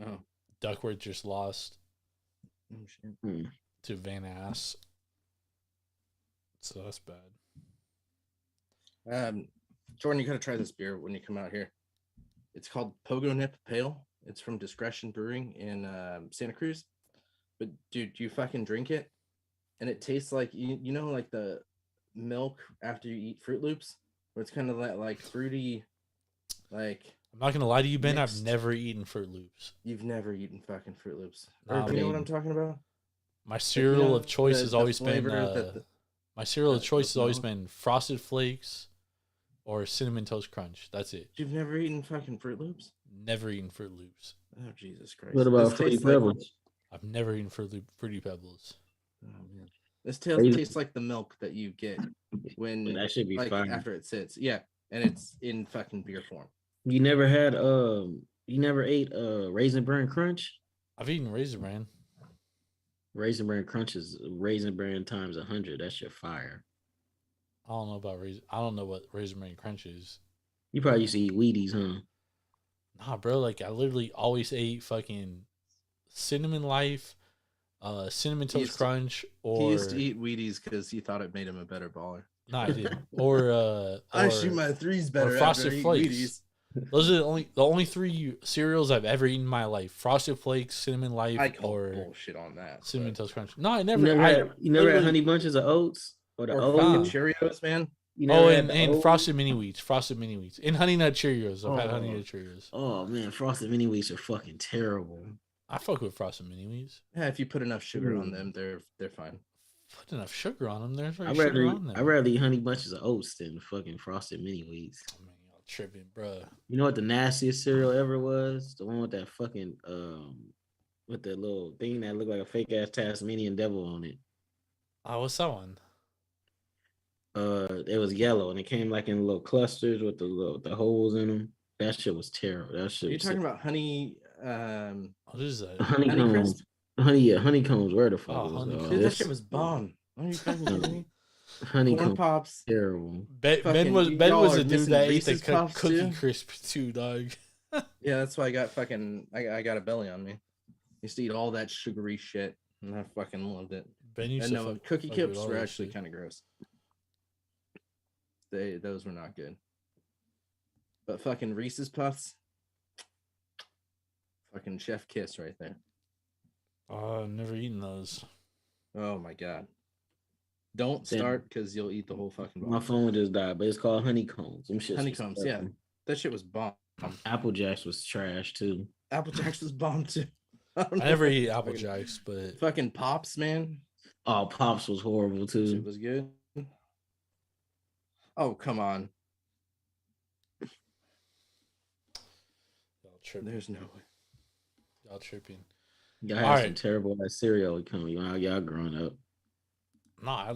Oh. Duckworth just lost Oh shit. to Van Ass. So that's bad. Jordan, you gotta try this beer when you come out here. It's called Pogo Nip Pale. It's from Discretion Brewing in Santa Cruz. But dude, you fucking drink it, and it tastes like you know like the milk after you eat Fruit Loops, where it's kind of like fruity, like. I'm not gonna lie to you, Ben. Mixed. I've never eaten Fruit Loops. You've never eaten fucking Fruit Loops. Nah, Do you know what I'm talking about? My cereal of choice has the always been. flavor My cereal of choice has always milk. been Frosted Flakes or Cinnamon Toast Crunch. That's it. You've never eaten fucking Fruit Loops? Never eaten Fruit Loops. Oh Jesus Christ! What about This Fruity tastes like- Pebbles? I've never eaten Fruity Pebbles. Oh, man. This Crazy. tastes like the milk that you get when That should be like fine. after it sits. Yeah, and it's in fucking beer form. You never had you never ate Raisin Bran Crunch? I've eaten Raisin Bran. Raisin Bran Crunch is Raisin Bran times 100. That shit fire. I don't know about Raisin. I don't know what Raisin Bran Crunch is. You probably used to eat Wheaties, huh? Nah, bro. Like I literally always ate fucking Cinnamon Life, Cinnamon He used Toast to- Crunch, or He used to eat Wheaties because he thought it made him a better baller. no, I didn't. Or I shoot my threes better Frosted after I eat Flakes. Wheaties. those are the only three cereals I've ever eaten in my life: Frosted Flakes, Cinnamon Life, I call or bullshit on that. Cinnamon but- Toast Crunch. No, I You never. never, had literally- Honey Bunches of Oats or the Or O's? fucking Cheerios, man. You never Oh, had and, the and O's? Frosted Mini Wheats, and Honey Nut Cheerios. I've had Honey Oh. Nut Cheerios. Oh man, Frosted Mini Wheats are fucking terrible. I fuck with Frosted Mini Wheats. Yeah, if you put enough sugar on Mm. them, they're fine. Put enough sugar on them. There's already I'd sugar rather on them. I'd rather eat Honey Bunches of Oats than fucking Frosted Mini Wheats. Oh, man, y'all tripping, bro. You know what the nastiest cereal ever was? The one with that fucking with the little thing that looked like a fake ass Tasmanian devil on it. Oh, what's that one? It was yellow and it came like in little clusters with the holes in them. That shit was terrible. That shit. Are you was talking about honey? What is that? honeycombs? Honeycrisp? Honeycombs. Where the fuck Oh, was honeycombs. Dude, that this? shit was bomb. Are you fucking kidding me? Corn Honeycomb pops. terrible. Ben Fucking- was y'all a are dude missing that ate the Reese's Puffs, Cookie too? Crisp too, dog. Yeah, that's why I got fucking. I got a belly on me. Used to eat all that sugary shit, and I fucking loved it. Ben used And to no, fuck- cookie fuck with chips all were that actually shit. kind of gross. Those were not good. But fucking Reese's Puffs, fucking chef kiss right there. Oh, I've never eaten those. Oh my god! Don't Damn. start because you'll eat the whole fucking My box. phone just died, but it's called honeycombs. Them shits was Honeycombs, yeah. terrible. That shit was bomb. Apple Jacks was trash too. Apple Jacks was bomb too. I don't I know never what eat the Apple fucking- Jacks, but Fucking Pops, man. Oh, Pops was horrible Shit too. was good. Oh come on! y'all tripping. There's no way. Y'all tripping. Y'all had All some right. terrible ass cereal coming when y'all growing up. Nah,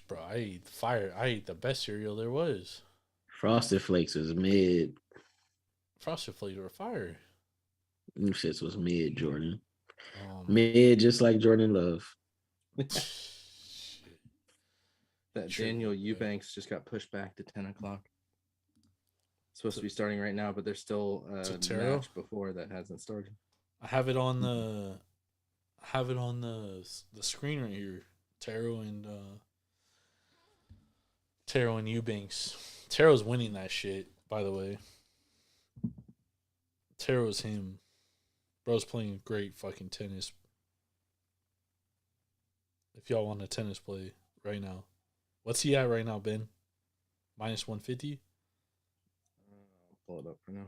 bro, I ate fire. I ate the best cereal there was. Frosted Flakes was mid. Frosted Flakes were fire. Them shits was mid, Jordan. Um, Mid, just like Jordan Love. shit. That True, Daniel yeah. Eubanks just got pushed back to 10 o'clock. It's supposed to be starting right now, but there's still a Totero? match before that hasn't started. I have it on the the screen right here. Taro and Eubanks. Taro's winning that shit, by the way. Taro's him. Bro's playing great fucking tennis. If y'all want a tennis play right now. What's he at right now, Ben? Minus 150? I'll pull it up for now.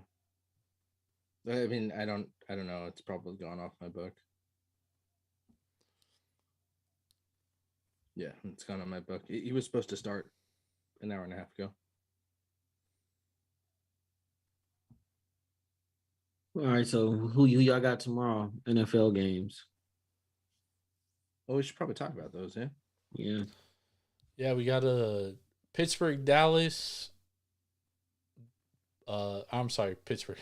I mean, I don't know. It's probably gone off my book. Yeah, it's gone on my book. He was supposed to start an hour and a half ago. All right, so who y'all got tomorrow? NFL games. Oh, we should probably talk about those, yeah? Yeah. Yeah, we got a Pittsburgh, Dallas. I'm sorry, Pittsburgh.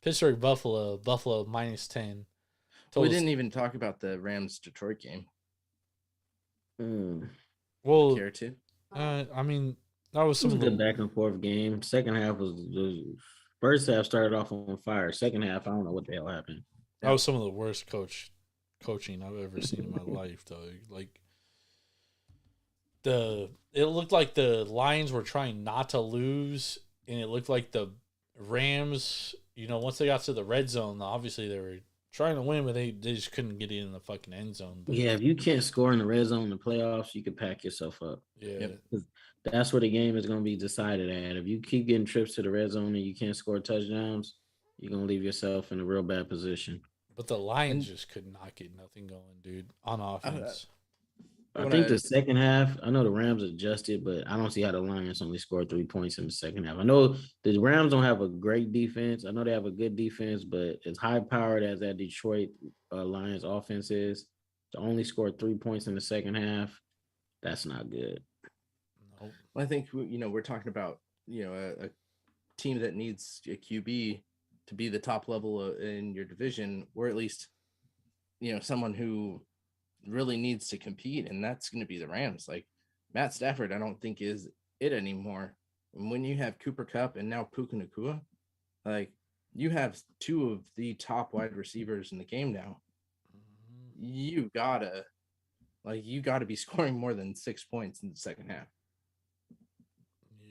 Pittsburgh, Buffalo. Buffalo minus 10. We Total- didn't even talk about the Rams Detroit game. Well, Care to? I mean, that was It was some a of good the back and forth game. Second half was first half started off on fire. Second half, I don't know what the hell happened. that was some of the worst coaching I've ever seen in my life, though. Like, it looked like the Lions were trying not to lose, and it looked like the Rams, once they got to the red zone, obviously they were trying to win, but they just couldn't get in the fucking end zone. But Yeah, if you can't score in the red zone in the playoffs, you could pack yourself up. yeah, Yep. That's where the game is going to be decided at. If you keep getting trips to the red zone and you can't score touchdowns, you're going to leave yourself in a real bad position. but the Lions just could not get nothing going, dude, on offense. I think the second half, I know the Rams adjusted, but I don't see how the Lions only scored 3 points in the second half. I know the Rams don't have a great defense. I know they have a good defense, but as high powered as that Detroit Lions offense is, to only score 3 points in the second half, that's not good. Nope. I think we're talking about a team that needs a QB to be the top level in your division, or at least someone who really needs to compete, and that's going to be the Rams. Like Matt Stafford, I don't think is it anymore. And when you have Cooper Kupp and now Puka Nacua, like you have two of the top wide receivers in the game now. You gotta be scoring more than 6 points in the second half.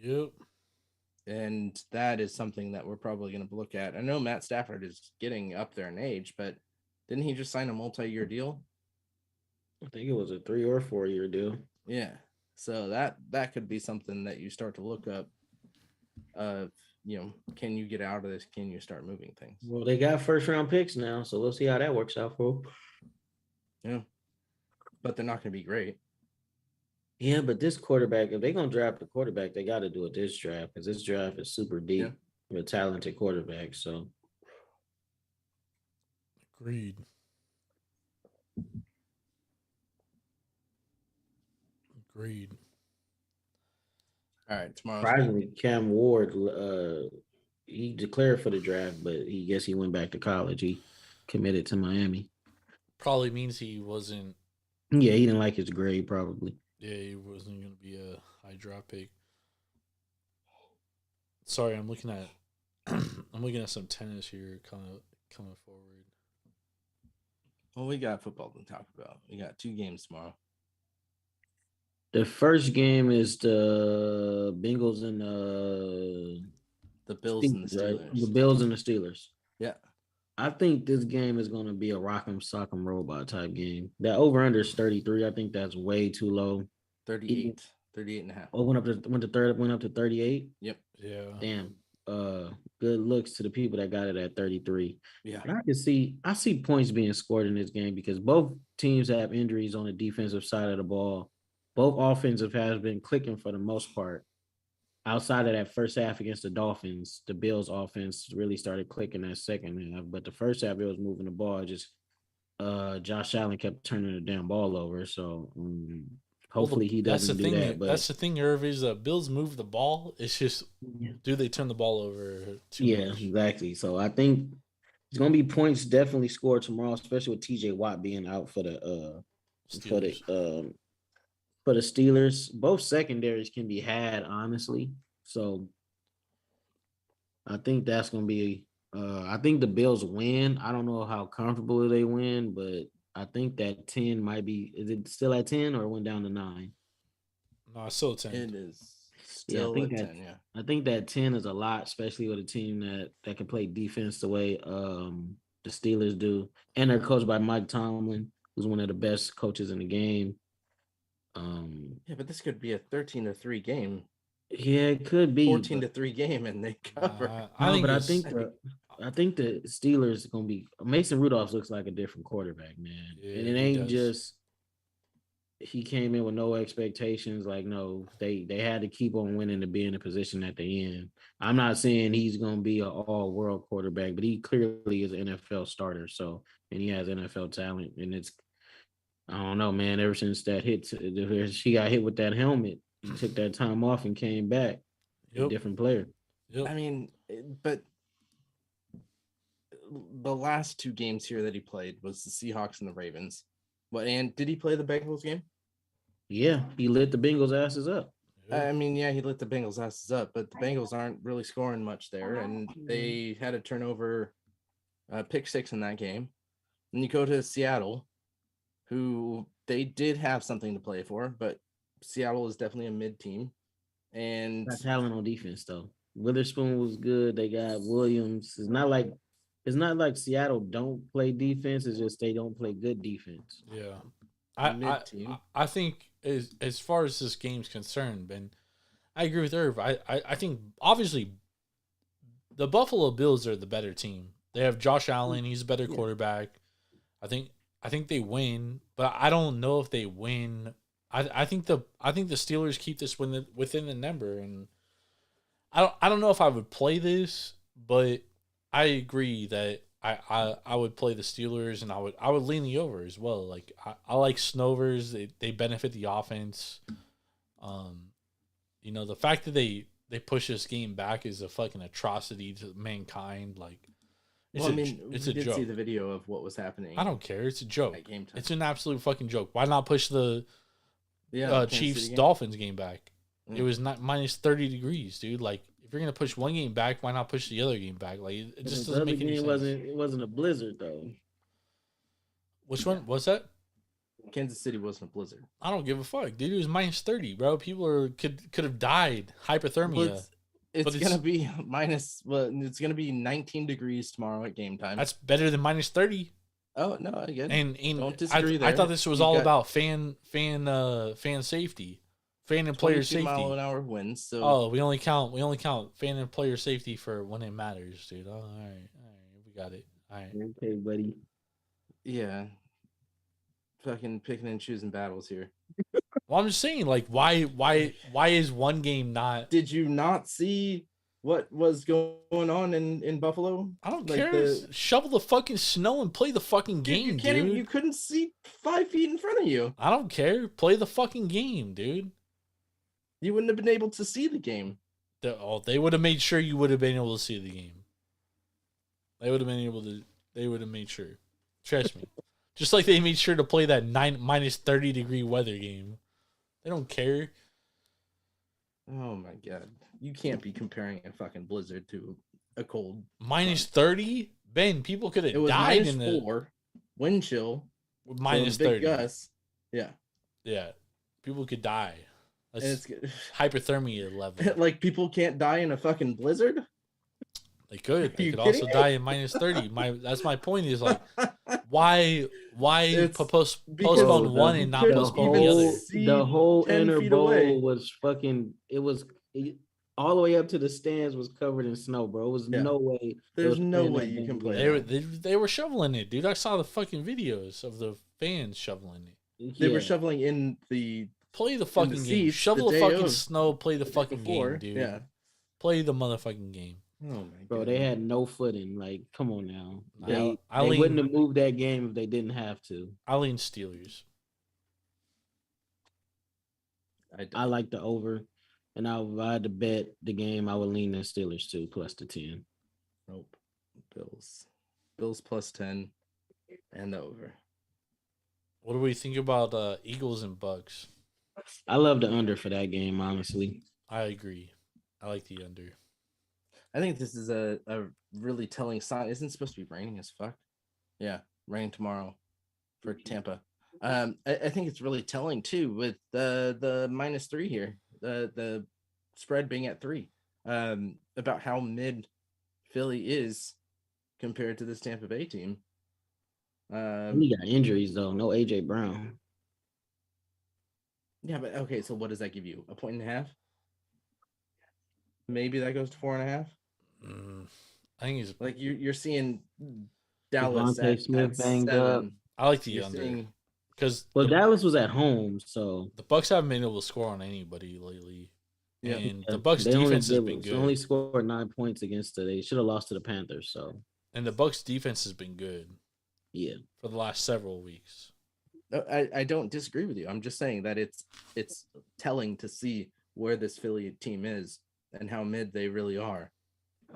Yep. And that is something that we're probably going to look at. I know Matt Stafford is getting up there in age, but didn't he just sign a multi-year deal? I think it was a 3 or 4 year deal. Yeah. So that could be something that you start to look up. Can you get out of this? Can you start moving things? Well, they got first round picks now, so we'll see how that works out for them. Yeah. But they're not going to be great. Yeah, but this quarterback, if they're going to draft a quarterback, they got to do it this draft because this draft is super deep with talented quarterbacks. So, Agreed. All right, tomorrow. Surprisingly, Cam Ward, he declared for the draft, but he went back to college. He committed to Miami. Probably means he wasn't. Yeah, he didn't like his grade, probably. Yeah, he wasn't going to be a high draft pick. Sorry, I'm looking at some tennis here, coming forward. Well, we got football to talk about. We got 2 games tomorrow. The first game is the Bengals and the Bills and the Steelers. Right? The Bills and the Steelers. Yeah. I think this game is going to be a rock'em sock'em robot type game. That over under is 33. I think that's way too low. 38 and a half. Oh, went up to 38. Yep. Yeah. Damn. Good looks to the people that got it at 33. Yeah. But I see points being scored in this game because both teams have injuries on the defensive side of the ball. Both offensive has been clicking for the most part. Outside of that first half against the Dolphins, the Bills offense really started clicking that second half. But the first half, it was moving the ball. Just Josh Allen kept turning the damn ball over. So hopefully he doesn't do that. But that's the thing, Irv, is Bills move the ball. It's just, do they turn the ball over too much? Exactly. So I think it's going to be points definitely scored tomorrow, especially with T.J. Watt being out for the Steelers. Both secondaries can be had, honestly. So I think that's going to be I think the Bills win. I don't know how comfortable they win, but I think that 10 might be. Is it still at 10 or it went down to 9? No, it's still 10. It is still at 10, yeah. I think that 10 is a lot, especially with a team that can play defense the way the Steelers do. And they're coached by Mike Tomlin, who's one of the best coaches in the game. Yeah, but this could be a 13-3 game. Yeah, it could be 14-3 game, and they cover. I think the Steelers are gonna be. Mason Rudolph looks like a different quarterback, man, and it ain't just he came in with no expectations. Like, no, they had to keep on winning to be in the position that they in. I'm not saying he's gonna be an all-world quarterback, but he clearly is an NFL starter. So, and he has NFL talent, and it's. I don't know, man. Ever since that hit, she got hit with that helmet. He took that time off and came back. A different player. Yep. I mean, but the last 2 games here that he played was the Seahawks and the Ravens. And did he play the Bengals game? Yeah, he lit the Bengals asses up. I mean, yeah, he lit the Bengals asses up, but the Bengals aren't really scoring much there, and they had a turnover, pick 6 in that game. And you go to Seattle, who they did have something to play for, but Seattle is definitely a mid team, and Got talent on defense though. Witherspoon was good. They got Williams. It's not like Seattle don't play defense. It's just they don't play good defense. Yeah. mid team. I think as far as this game's concerned, Ben, I agree with Irv. I think obviously the Buffalo Bills are the better team. They have Josh Allen. He's a better quarterback. I think they win, but I don't know if they win. I think the Steelers keep this within the number, and I don't know if I would play this, but I agree that I would play the Steelers, and I would lean the over as well. Like I like Snovers. They benefit the offense. The fact that they push this game back is a fucking atrocity to mankind. Like, it's a joke. See the video of what was happening. I don't care. It's a joke. At game time. It's an absolute fucking joke. Why not push the Chiefs Dolphins game back? It was not minus 30 degrees, dude. Like, if you're gonna push one game back, why not push the other game back? Like, it just doesn't make any sense. It wasn't a blizzard though. Which one? What's that? Kansas City wasn't a blizzard. I don't give a fuck, dude. It was minus 30, bro. People could have died, hypothermia. It's gonna be it's gonna be 19 degrees tomorrow at game time. That's better than minus 30. Oh no, I get it. And don't disagree there. I thought this was all about fan safety, fan and player safety. 22-mile-an-hour winds. we So only count fan and player safety for when it matters, dude. Oh, all right, we got it. All right, okay, buddy. Yeah, fucking picking and choosing battles here. Well, I'm just saying, like, why is one game not? Did you not see what was going on in Buffalo? I don't care. Shovel the fucking snow and play the fucking game, dude. You couldn't see 5 feet in front of you. I don't care. Play the fucking game, dude. You wouldn't have been able to see the game. They would have made sure you would have been able to see the game. They would have been able to. They would have made sure. Trust me. Just like they made sure to play that minus 30-degree weather game. They don't care. Oh my god. You can't be comparing a fucking blizzard to a cold. Minus 30? Ben, people could have died in the 4, wind chill. Minus 30. Gust. Yeah. Yeah. People could die. That's it's hypothermia level. Like, people can't die in a fucking blizzard? They could. They could also die in minus 30. That's my point is, like, why postpone one and not postpone the other? The whole inner bowl was fucking, all the way up to the stands was covered in snow, bro. It was no way. There's no way you can play. They were shoveling it, dude. I saw the fucking videos of the fans shoveling it. They were shoveling in the play the fucking game. Shovel the fucking snow. Play the fucking game, dude. Yeah. Play the motherfucking game. Oh my bro, they had no footing. Like, come on now. Yeah, they wouldn't have moved that game if they didn't have to. I lean Steelers. I like the over, and if I had to bet the game, I would lean the Steelers too, plus the 10. Nope. Bills plus 10 and the over. What do we think about Eagles and Bucs? I love the under for that game, honestly. I agree. I like the under. I think this is a really telling sign. Isn't it supposed to be raining as fuck? Yeah, rain tomorrow for Tampa. I think it's really telling too with the minus 3 here, the spread being at 3, about how mid Philly is compared to this Tampa Bay team. We got injuries though. No AJ Brown. Yeah, but okay. So what does that give you? 1.5? Maybe that goes to 4.5. I think he's like you're seeing Dallas at Smith banged up. I like the under because Dallas was at home, so the Bucs haven't been able to score on anybody lately. Yeah, and the Bucs defense has been good. They only scored 9 points against it. They should have lost to the Panthers. So and the Bucs defense has been good. Yeah, for the last several weeks. I don't disagree with you. I'm just saying that it's telling to see where this Philly team is and how mid they really are.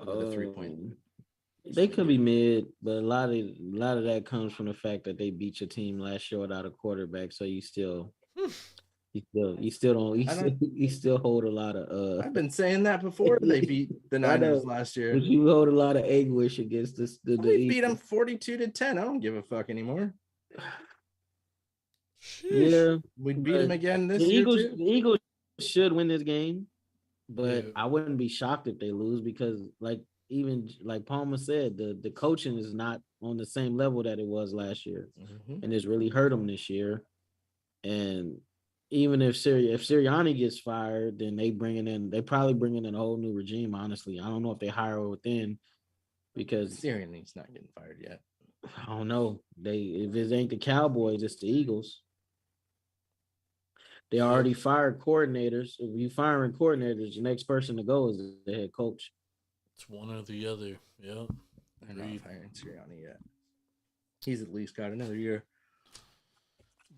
The 3-point. They could be mid, but a lot of that comes from the fact that they beat your team last year without a quarterback. So you still hold a lot of. I've been saying that before. They beat the Niners last year. But you hold a lot of anguish against they beat them 42-10. I don't give a fuck anymore. Yeah, We beat them but again this the year Eagles. too. The Eagles should win this game, but Yeah. I wouldn't be shocked if they lose because, like even like Palmer said, the coaching is not on the same level that it was last year, Mhm. and it's really hurt them this year. And even if Sirianni gets fired, then they probably bringing in a whole new regime. Honestly, I don't know if they hire within because Sirianni's not getting fired yet. I don't know. If it ain't the Cowboys, it's the Eagles. They already fired coordinators. If you firing coordinators, the next person to go is the head coach. It's one or the other. Yeah. They're not Agreed. firing Sirianni yet. He's at least got another year.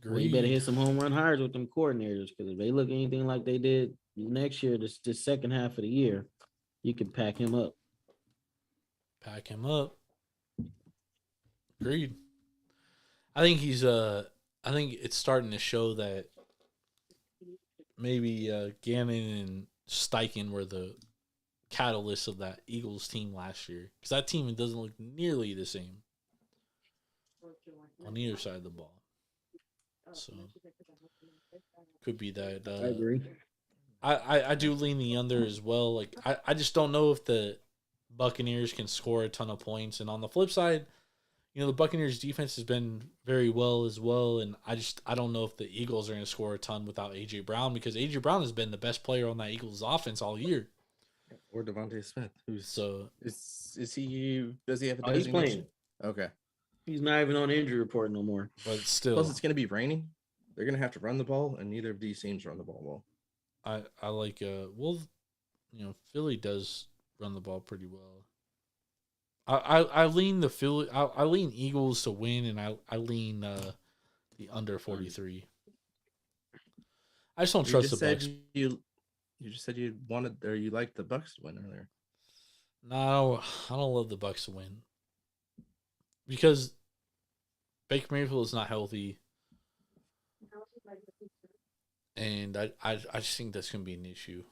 Well, you better Agreed. hit some home run hires with them coordinators because if they look anything like they did next year, this second half of the year, you can pack him up. Pack him up. Agreed. I think I think it's starting to show that maybe Gannon and Steichen were the catalyst of that Eagles team last year. Because that team doesn't look nearly the same on either side of the ball. So could be that. I agree. I do lean the under as well. Like I just don't know if the Buccaneers can score a ton of points. And on the flip side, you know, the Buccaneers defense has been very well as well. And I don't know if the Eagles are going to score a ton without AJ Brown because AJ Brown has been the best player on that Eagles offense all year. Or Devontae Smith, who's So is he? Does he have a Oh, he's designation? playing. Okay. He's not even on the injury report no more. but still Plus, it's going to be raining. They're going to have to run the ball, and neither of these teams run the ball well. I like well, you know, Philly does run the ball pretty well. I lean the Philly. I lean Eagles to win, and I lean the under 43. I just don't You trust just the said Bucs. you just said you wanted or you liked the Bucs to win earlier. No, I don't love the Bucs to win because Baker Mayfield is not healthy, and I just think that's gonna be an issue.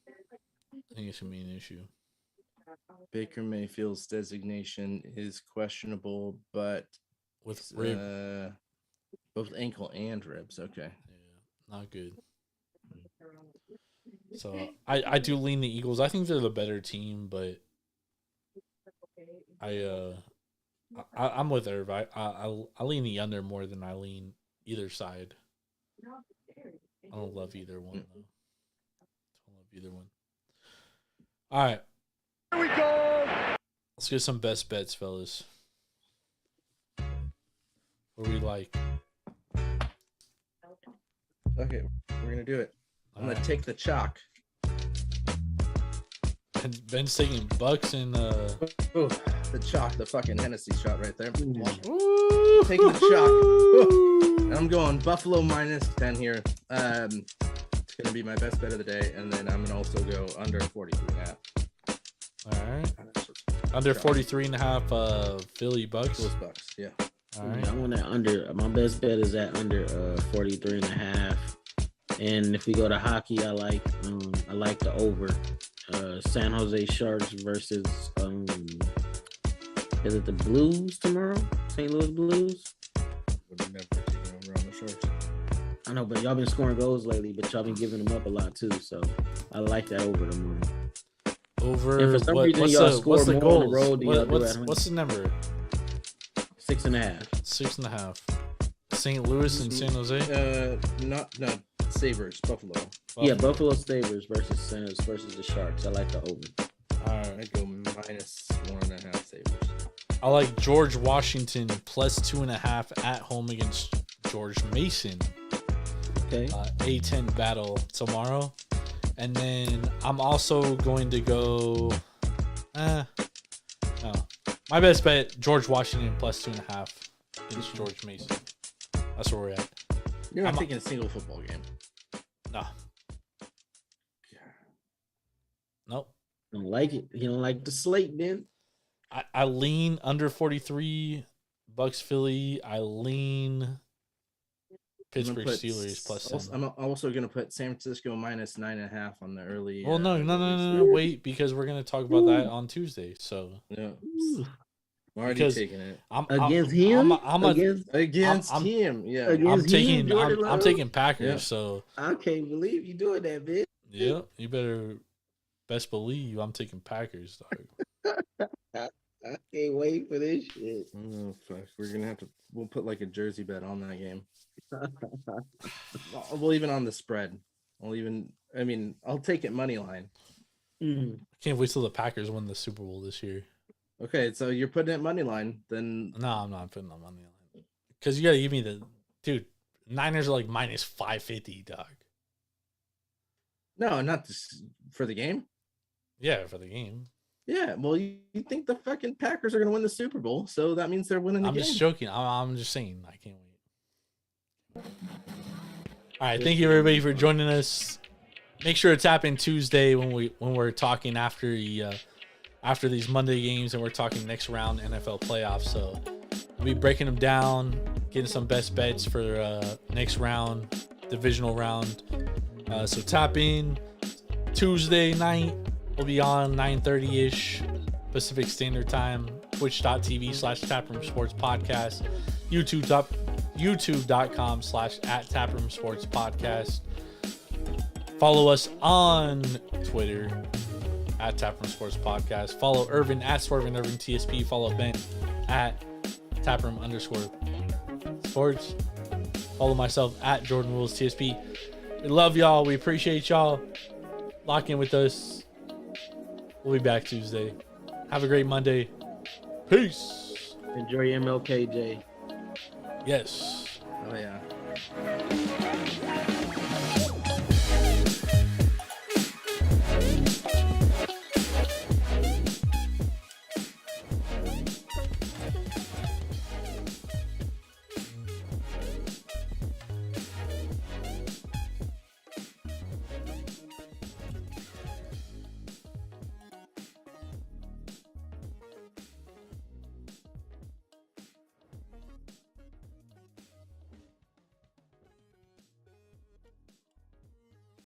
I think it's gonna be an issue. Baker Mayfield's designation is questionable, but With rib, both ankle and ribs. Okay. yeah, not good. So I do lean the Eagles. I think they're the better team, but I'm with Irv. I lean the under more than I lean either side. I don't love either one though. I don't love either one. All right. Here we go. Let's get some best bets, fellas. What do we like? Okay, we're gonna do it. I'm gonna Alright. take the chalk. And Ben's taking Bucks and Oh, the chalk, the fucking Hennessy shot right there. Ooh. Taking the chalk. And I'm going Buffalo minus 10 here. It's gonna be my best bet of the day, and then I'm gonna also go under 43.5. All right. Under 43.5 Philly Bucks. Those Bucks, yeah. All right. I'm on that under. My best bet is at under 43.5. And if we go to hockey, I like the over. San Jose Sharks versus is it the Blues tomorrow? St. Louis Blues? Would have never taken over on the Sharks. I know, but y'all been scoring goals lately, but y'all been giving them up a lot too. So I like that over tomorrow. Over. And for some reason, what's y'all the score more on the goals? road than y'all do What's at home. what's the number? 6.5. 6.5. St. Louis and San Jose. No, Sabres, Buffalo. Yeah, Buffalo Sabres versus the Sharks. I like the over. All right. I'd go minus 1.5 Sabres. I like George Washington plus 2.5 at home against George Mason. Okay. A10 battle tomorrow. And then I'm also going to go. No. My best bet, George Washington plus 2.5 against George Mason. That's where we're at. You're not I'm- taking a single football game. No. Nope. Don't like it. You don't like the slate, then. I lean under 43 Bucks Philly. I lean Pittsburgh Steelers plus 10. I'm also going to put San Francisco minus 9.5 on the early. Well, no. Wait, because we're going to talk about that on Tuesday. So, Yeah. Why are you Because taking it? Against him? Against I'm- him? Yeah. Against him, Jordan I'm Love? taking Packers. Yeah. So I can't believe you doing that, bitch. yeah, you better best believe I'm taking Packers, dog. I can't wait for this shit. Oh, fuck. We'll put like a jersey bet on that game. We'll even on the spread. I'll take it money line. Mm. I can't wait till the Packers win the Super Bowl this year. Okay, so you're putting it money line. Then No, I'm not putting on money on it. Because you got to give me dude, Niners are like minus 550, dog. no, not this, for the game. Yeah, for the game. Yeah, well, you think the fucking Packers are going to win the Super Bowl, so that means they're winning the I'm game. just joking. I'm just saying. I can't wait. All right, thank you everybody for joining us. Make sure to tap in Tuesday when we're talking after these Monday games and we're talking next round NFL playoffs. So we'll be breaking them down, getting some best bets for next round, divisional round. So tap in Tuesday night. We'll be on 9:30ish Pacific Standard Time. Twitch.tv/Taproom Sports Podcast. YouTube.com/@Taproom Sports Podcast. Follow us on Twitter @Taproom Sports Podcast. Follow Irvin @Swervin Irvin TSP. Follow Ben @Taproom_Sports. Follow myself @Jordan Wills TSP. We love y'all. We appreciate y'all. Lock in with us. We'll be back Tuesday. Have a great Monday. Peace. Enjoy your MLKJ. Yes. Oh yeah.